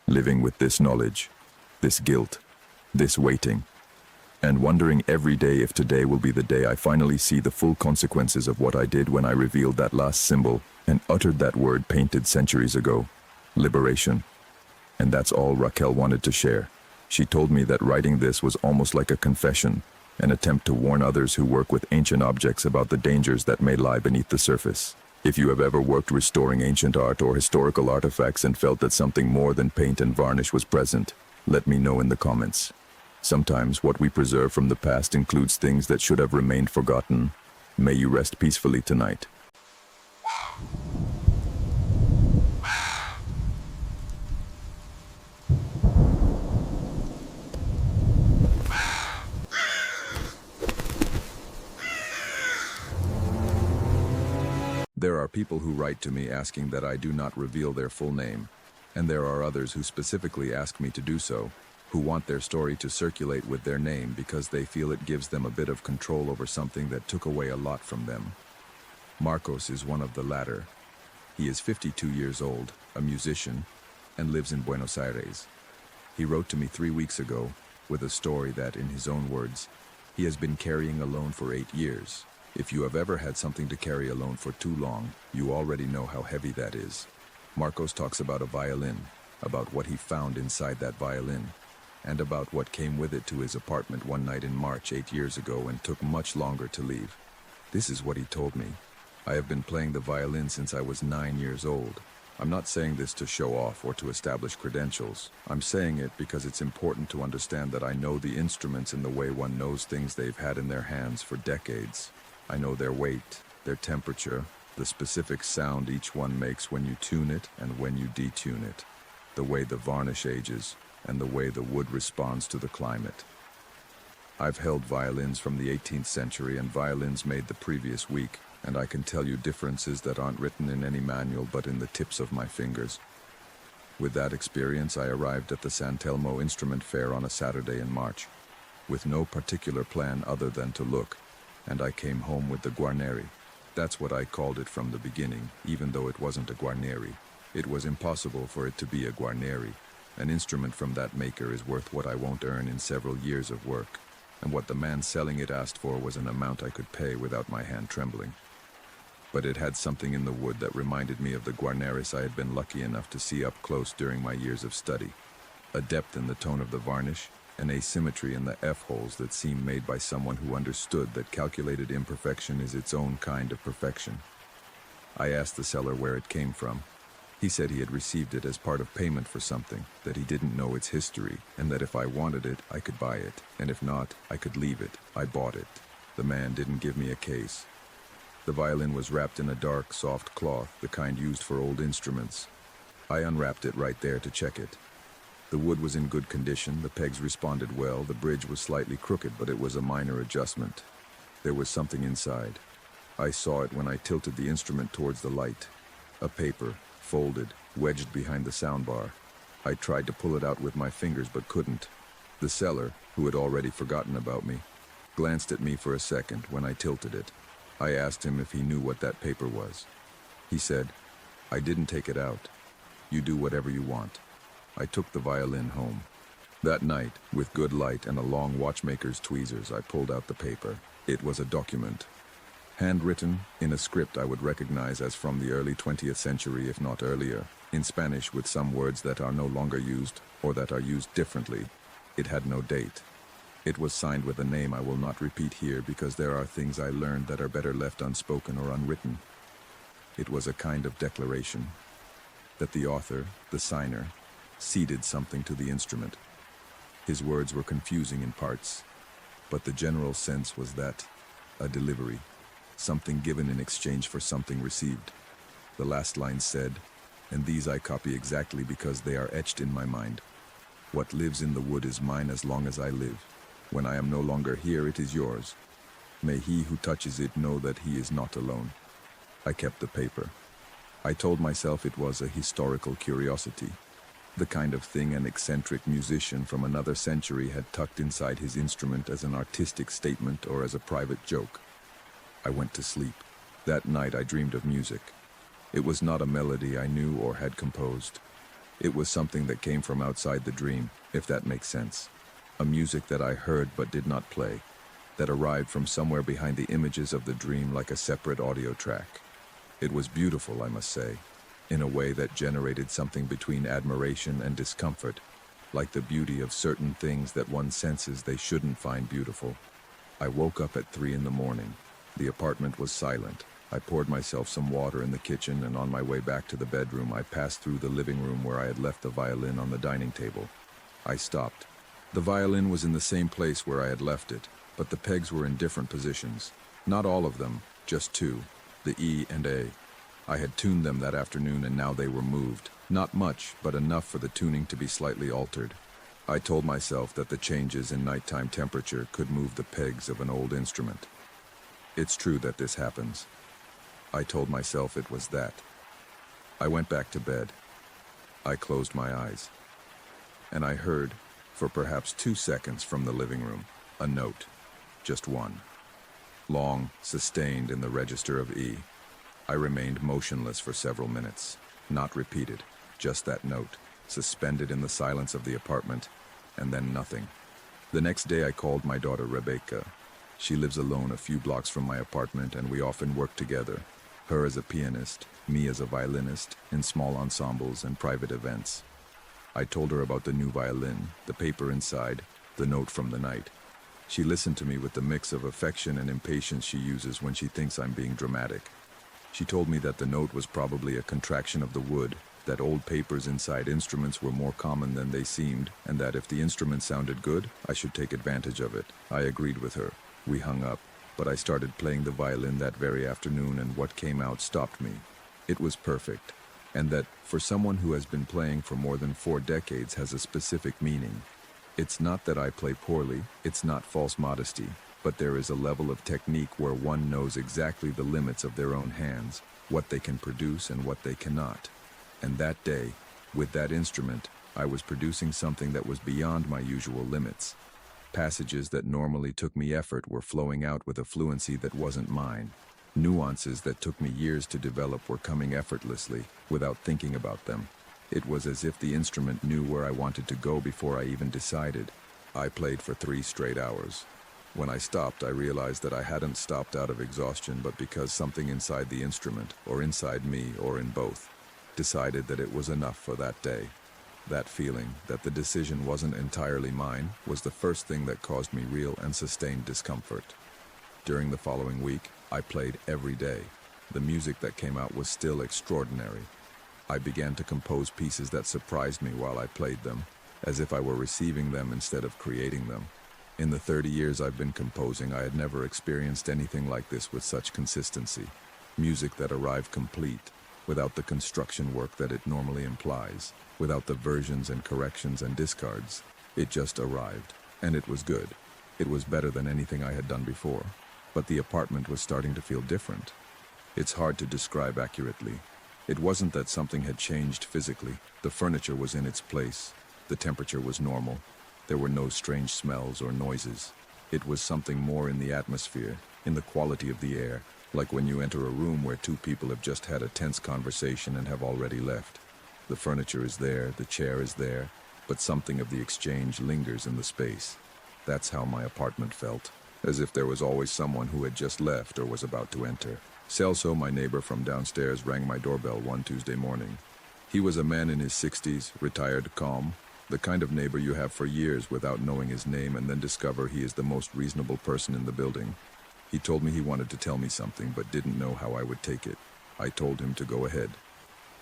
S1: living with this knowledge, this guilt, this waiting, and wondering every day if today will be the day I finally see the full consequences of what I did when I revealed that last symbol and uttered that word painted centuries ago: liberation. And that's all Raquel wanted to share. She told me that writing this was almost like a confession, an attempt to warn others who work with ancient objects about the dangers that may lie beneath the surface. If you have ever worked restoring ancient art or historical artifacts and felt that something more than paint and varnish was present, let me know in the comments. Sometimes what we preserve from the past includes things that should have remained forgotten. May you rest peacefully tonight. There are people who write to me asking that I do not reveal their full name, and there are others who specifically ask me to do so, who want their story to circulate with their name because they feel it gives them a bit of control over something that took away a lot from them. Marcos is one of the latter. He is 52 years old, a musician, and lives in Buenos Aires. He wrote to me 3 weeks ago with a story that, in his own words, he has been carrying alone for 8 years. If you have ever had something to carry alone for too long, you already know how heavy that is. Marcos talks about a violin, about what he found inside that violin, and about what came with it to his apartment one night in March 8 years ago and took much longer to leave. This is what he told me. I have been playing the violin since I was 9 years old. I'm not saying this to show off or to establish credentials. I'm saying it because it's important to understand that I know the instruments in the way one knows things they've had in their hands for decades. I know their weight, their temperature, the specific sound each one makes when you tune it and when you detune it, the way the varnish ages, and the way the wood responds to the climate. I've held violins from the 18th century and violins made the previous week, and I can tell you differences that aren't written in any manual but in the tips of my fingers. With that experience, I arrived at the San Telmo Instrument Fair on a Saturday in March, with no particular plan other than to look, and I came home with the Guarneri. That's what I called it from the beginning, even though it wasn't a Guarneri. It was impossible for it to be a Guarneri. An instrument from that maker is worth what I won't earn in several years of work, and what the man selling it asked for was an amount I could pay without my hand trembling. But it had something in the wood that reminded me of the Guarneris I had been lucky enough to see up close during my years of study. A depth in the tone of the varnish, an asymmetry in the F-holes that seemed made by someone who understood that calculated imperfection is its own kind of perfection. I asked the seller where it came from. He said he had received it as part of payment for something, that he didn't know its history, and that if I wanted it, I could buy it, and if not, I could leave it. I bought it. The man didn't give me a case. The violin was wrapped in a dark, soft cloth, the kind used for old instruments. I unwrapped it right there to check it. The wood was in good condition, the pegs responded well, the bridge was slightly crooked, but it was a minor adjustment. There was something inside. I saw it when I tilted the instrument towards the light. A paper, folded, wedged behind the soundbar. I tried to pull it out with my fingers but couldn't. The seller, who had already forgotten about me, glanced at me for a second when I tilted it. I asked him if he knew what that paper was. He said, "I didn't take it out. You do whatever you want." I took the violin home. That night, with good light and a long watchmaker's tweezers, I pulled out the paper. It was a document. Handwritten, in a script I would recognize as from the early 20th century, if not earlier, in Spanish with some words that are no longer used, or that are used differently. It had no date. It was signed with a name I will not repeat here because there are things I learned that are better left unspoken or unwritten. It was a kind of declaration that the author, the signer, ceded something to the instrument. His words were confusing in parts, but the general sense was that a delivery, something given in exchange for something received. The last line said, and these I copy exactly because they are etched in my mind: "What lives in the wood is mine as long as I live. When I am no longer here, it is yours. May he who touches it know that he is not alone." I kept the paper. I told myself it was a historical curiosity, the kind of thing an eccentric musician from another century had tucked inside his instrument as an artistic statement or as a private joke. I went to sleep. That night I dreamed of music. It was not a melody I knew or had composed. It was something that came from outside the dream, if that makes sense. A music that I heard but did not play, that arrived from somewhere behind the images of the dream like a separate audio track. It was beautiful, I must say, in a way that generated something between admiration and discomfort, like the beauty of certain things that one senses they shouldn't find beautiful. I woke up at 3 in the morning. The apartment was silent. I poured myself some water in the kitchen, and on my way back to the bedroom, I passed through the living room where I had left the violin on the dining table. I stopped. The violin was in the same place where I had left it, but the pegs were in different positions. Not all of them, just 2, the E and A. I had tuned them that afternoon, and now they were moved. Not much, but enough for the tuning to be slightly altered. I told myself that the changes in nighttime temperature could move the pegs of an old instrument. It's true that this happens. I told myself it was that. I went back to bed. I closed my eyes. And I heard, for perhaps 2 seconds from the living room, a note. Just one. Long, sustained in the register of E. I remained motionless for several minutes. Not repeated, just that note, suspended in the silence of the apartment, and then nothing. The next day I called my daughter Rebecca. She lives alone a few blocks from my apartment, and we often work together. Her as a pianist, me as a violinist, in small ensembles and private events. I told her about the new violin, the paper inside, the note from the night. She listened to me with the mix of affection and impatience she uses when she thinks I'm being dramatic. She told me that the note was probably a contraction of the wood, that old papers inside instruments were more common than they seemed, and that if the instrument sounded good, I should take advantage of it. I agreed with her. We hung up, but I started playing the violin that very afternoon, and what came out stopped me. It was perfect, and that, for someone who has been playing for more than 4 decades, has a specific meaning. It's not that I play poorly, it's not false modesty, but there is a level of technique where one knows exactly the limits of their own hands, what they can produce and what they cannot. And that day, with that instrument, I was producing something that was beyond my usual limits. Passages that normally took me effort were flowing out with a fluency that wasn't mine. Nuances that took me years to develop were coming effortlessly, without thinking about them. It was as if the instrument knew where I wanted to go before I even decided. I played for 3 straight hours. When I stopped, I realized that I hadn't stopped out of exhaustion, but because something inside the instrument, or inside me, or in both, decided that it was enough for that day. That feeling, that the decision wasn't entirely mine, was the first thing that caused me real and sustained discomfort. During the following week, I played every day. The music that came out was still extraordinary. I began to compose pieces that surprised me while I played them, as if I were receiving them instead of creating them. In the 30 years I've been composing, I had never experienced anything like this with such consistency. Music that arrived complete, without the construction work that it normally implies, without the versions and corrections and discards. It just arrived, and it was good. It was better than anything I had done before. But the apartment was starting to feel different. It's hard to describe accurately. It wasn't that something had changed physically. The furniture was in its place. The temperature was normal. There were no strange smells or noises. It was something more in the atmosphere, in the quality of the air, like when you enter a room where 2 people have just had a tense conversation and have already left. The furniture is there, the chair is there, but something of the exchange lingers in the space. That's how my apartment felt, as if there was always someone who had just left or was about to enter. Celso, my neighbor from downstairs, rang my doorbell one Tuesday morning. He was a man in his 60s, retired, calm, the kind of neighbor you have for years without knowing his name and then discover he is the most reasonable person in the building. He told me he wanted to tell me something but didn't know how I would take it. I told him to go ahead.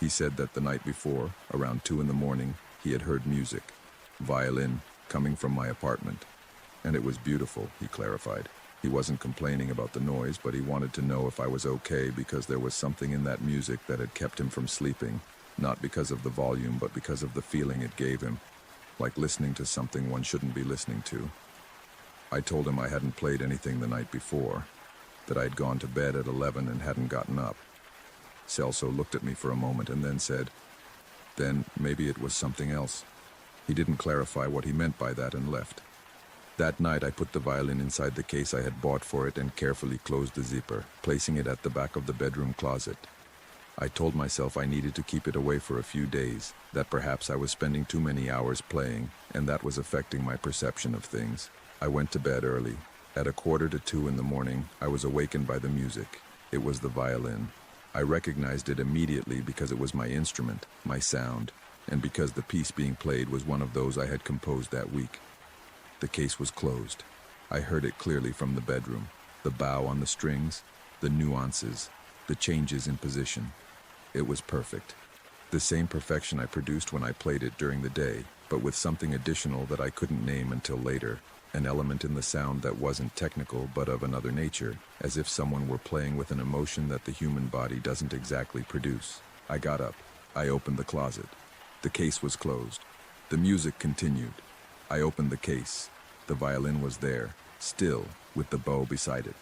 S1: He said that the night before, around 2 in the morning, he had heard music, violin, coming from my apartment. And it was beautiful, he clarified. He wasn't complaining about the noise, but he wanted to know if I was okay because there was something in that music that had kept him from sleeping, not because of the volume, but because of the feeling it gave him, like listening to something one shouldn't be listening to. I told him I hadn't played anything the night before, that I'd gone to bed at 11 and hadn't gotten up. Celso looked at me for a moment and then said, "Then maybe it was something else." He didn't clarify what he meant by that and left. That night I put the violin inside the case I had bought for it and carefully closed the zipper, placing it at the back of the bedroom closet. I told myself I needed to keep it away for a few days, that perhaps I was spending too many hours playing, and that was affecting my perception of things. I went to bed early. At 1:45 in the morning, I was awakened by the music. It was the violin. I recognized it immediately because it was my instrument, my sound, and because the piece being played was one of those I had composed that week. The case was closed. I heard it clearly from the bedroom. The bow on the strings, the nuances, the changes in position. It was perfect. The same perfection I produced when I played it during the day, but with something additional that I couldn't name until later, an element in the sound that wasn't technical but of another nature, as if someone were playing with an emotion that the human body doesn't exactly produce. I got up. I opened the closet. The case was closed. The music continued. I opened the case. The violin was there, still, with the bow beside it.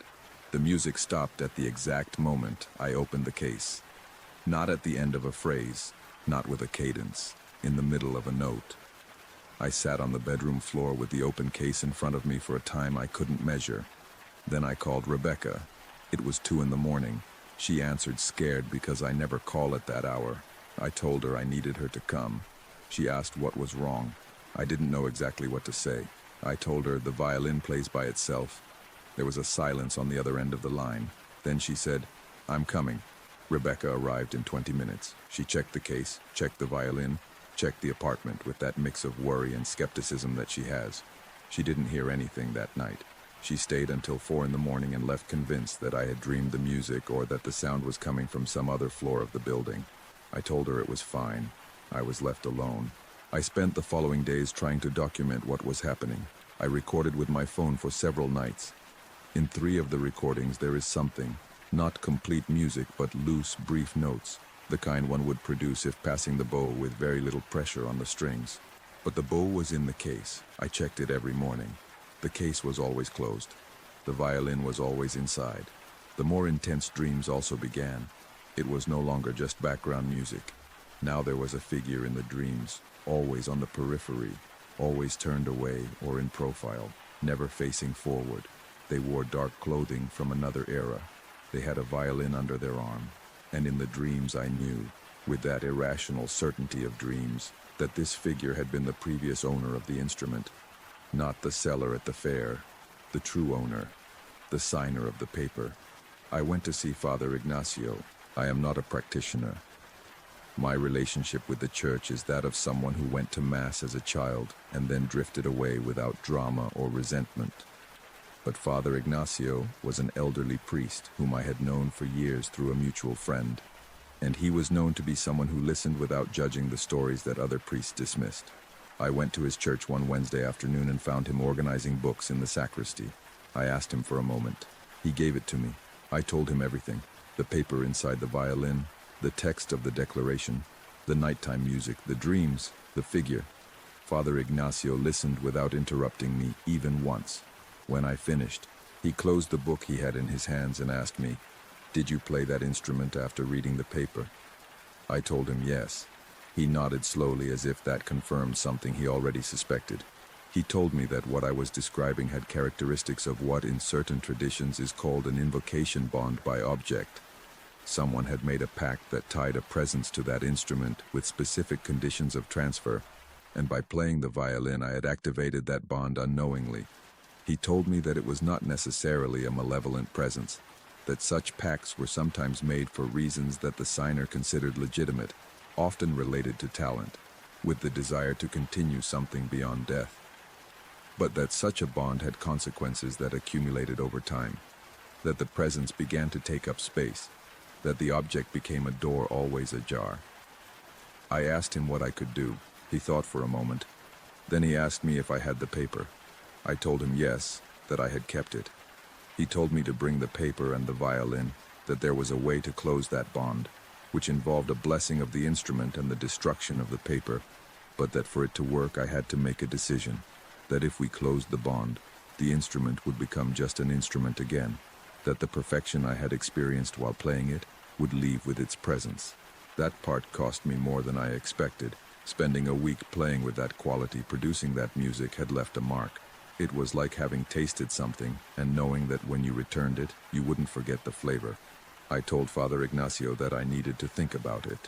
S1: The music stopped at the exact moment I opened the case. Not at the end of a phrase, not with a cadence, in the middle of a note. I sat on the bedroom floor with the open case in front of me for a time I couldn't measure. Then I called Rebecca. It was 2 in the morning. She answered scared because I never call at that hour. I told her I needed her to come. She asked what was wrong. I didn't know exactly what to say. I told her the violin plays by itself. There was a silence on the other end of the line. Then she said, "I'm coming." Rebecca arrived in 20 minutes. She checked the case, checked the violin, checked the apartment with that mix of worry and skepticism that she has. She didn't hear anything that night. She stayed until 4 in the morning and left convinced that I had dreamed the music or that the sound was coming from some other floor of the building. I told her it was fine. I was left alone. I spent the following days trying to document what was happening. I recorded with my phone for several nights. In 3 of the recordings there is something, not complete music but loose, brief notes, the kind one would produce if passing the bow with very little pressure on the strings. But the bow was in the case. I checked it every morning. The case was always closed. The violin was always inside. The more intense dreams also began. It was no longer just background music. Now there was a figure in the dreams, always on the periphery, always turned away or in profile, never facing forward. They wore dark clothing from another era. They had a violin under their arm. And in the dreams I knew, with that irrational certainty of dreams, that this figure had been the previous owner of the instrument. Not the seller at the fair, the true owner, the signer of the paper. I went to see Father Ignacio. I am not a practitioner. My relationship with the church is that of someone who went to Mass as a child and then drifted away without drama or resentment. But Father Ignacio was an elderly priest whom I had known for years through a mutual friend, and he was known to be someone who listened without judging the stories that other priests dismissed. I went to his church one Wednesday afternoon and found him organizing books in the sacristy. I asked him for a moment. He gave it to me. I told him everything. The paper inside the violin, the text of the declaration, the nighttime music, the dreams, the figure. Father Ignacio listened without interrupting me even once. When I finished, he closed the book he had in his hands and asked me, "Did you play that instrument after reading the paper?" I told him yes. He nodded slowly as if that confirmed something he already suspected. He told me that what I was describing had characteristics of what in certain traditions is called an invocation bond by object. Someone had made a pact that tied a presence to that instrument with specific conditions of transfer, and by playing the violin I had activated that bond unknowingly. He told me that it was not necessarily a malevolent presence, that such pacts were sometimes made for reasons that the signer considered legitimate, often related to talent, with the desire to continue something beyond death. But that such a bond had consequences that accumulated over time, that the presence began to take up space, that the object became a door always ajar. I asked him what I could do. He thought for a moment. Then he asked me if I had the paper. I told him yes, that I had kept it. He told me to bring the paper and the violin, that there was a way to close that bond, which involved a blessing of the instrument and the destruction of the paper, but that for it to work I had to make a decision, that if we closed the bond, the instrument would become just an instrument again, that the perfection I had experienced while playing it would leave with its presence. That part cost me more than I expected. Spending a week playing with that quality, producing that music, had left a mark. It was like having tasted something and knowing that when you returned it, you wouldn't forget the flavor. I told Father Ignacio that I needed to think about it.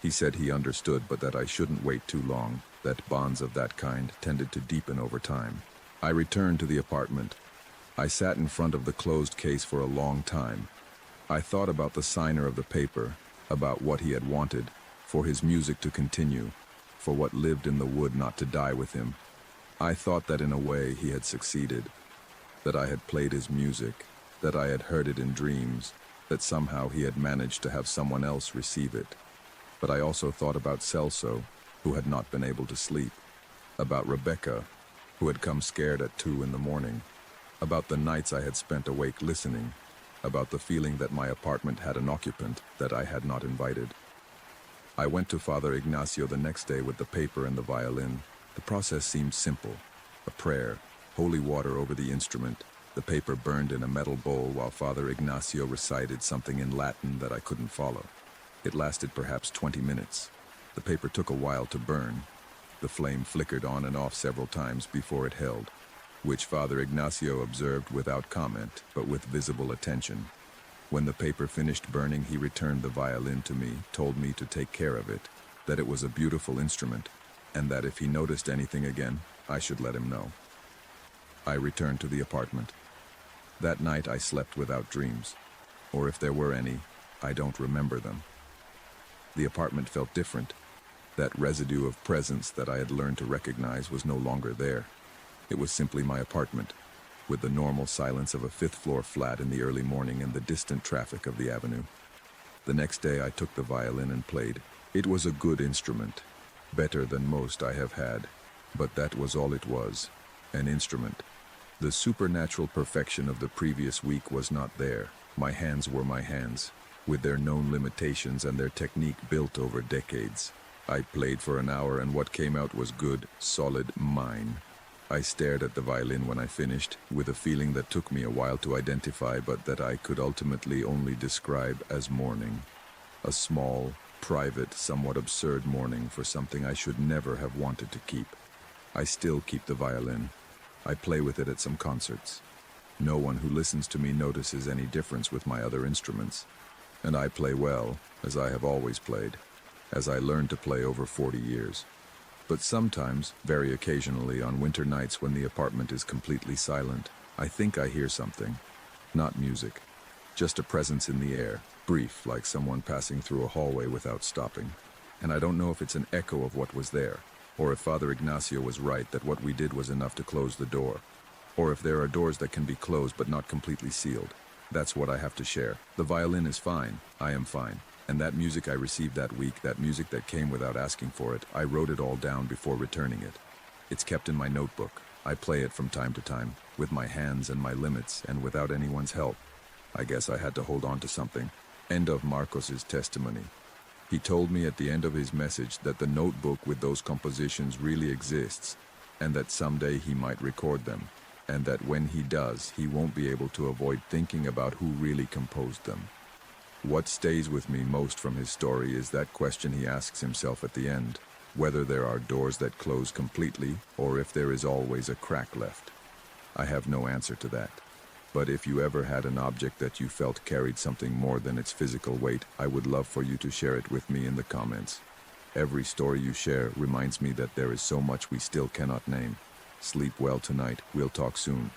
S1: He said he understood, but that I shouldn't wait too long, that bonds of that kind tended to deepen over time. I returned to the apartment. I sat in front of the closed case for a long time. I thought about the signer of the paper, about what he had wanted, for his music to continue, for what lived in the wood not to die with him. I thought that in a way he had succeeded, that I had played his music, that I had heard it in dreams, that somehow he had managed to have someone else receive it. But I also thought about Celso, who had not been able to sleep, about Rebecca, who had come scared at 2 in the morning, about the nights I had spent awake listening, about the feeling that my apartment had an occupant that I had not invited. I went to Father Ignacio the next day with the paper and the violin. The process seemed simple. A prayer, holy water over the instrument, the paper burned in a metal bowl while Father Ignacio recited something in Latin that I couldn't follow. It lasted perhaps 20 minutes. The paper took a while to burn. The flame flickered on and off several times before it held, which Father Ignacio observed without comment, but with visible attention. When the paper finished burning, he returned the violin to me, told me to take care of it, that it was a beautiful instrument, and that if he noticed anything again, I should let him know. I returned to the apartment. That night I slept without dreams, or if there were any, I don't remember them. The apartment felt different. That residue of presence that I had learned to recognize was no longer there. It was simply my apartment, with the normal silence of a 5th-floor flat in the early morning and the distant traffic of the avenue. The next day I took the violin and played. It was a good instrument, better than most I have had, but that was all it was, an instrument. The supernatural perfection of the previous week was not there. My hands were my hands, with their known limitations and their technique built over decades. I played for an hour and what came out was good, solid, mine. I stared at the violin when I finished, with a feeling that took me a while to identify but that I could ultimately only describe as mourning. A small, private, somewhat absurd mourning for something I should never have wanted to keep. I still keep the violin. I play with it at some concerts. No one who listens to me notices any difference with my other instruments. And I play well, as I have always played, as I learned to play over 40 years. But sometimes, very occasionally, on winter nights when the apartment is completely silent, I think I hear something. Not music, just a presence in the air, brief, like someone passing through a hallway without stopping. And I don't know if it's an echo of what was there, or if Father Ignacio was right that what we did was enough to close the door, or if there are doors that can be closed but not completely sealed. That's what I have to share. The violin is fine, I am fine. And that music I received that week, that music that came without asking for it, I wrote it all down before returning it. It's kept in my notebook. I play it from time to time, with my hands and my limits, and without anyone's help. I guess I had to hold on to something. End of Marcos's testimony. He told me at the end of his message that the notebook with those compositions really exists, and that someday he might record them, and that when he does, he won't be able to avoid thinking about who really composed them. What stays with me most from his story is that question he asks himself at the end, whether there are doors that close completely or if there is always a crack left. I have no answer to that. But if you ever had an object that you felt carried something more than its physical weight, I would love for you to share it with me in the comments. Every story you share reminds me that there is so much we still cannot name. Sleep well tonight. We'll talk soon.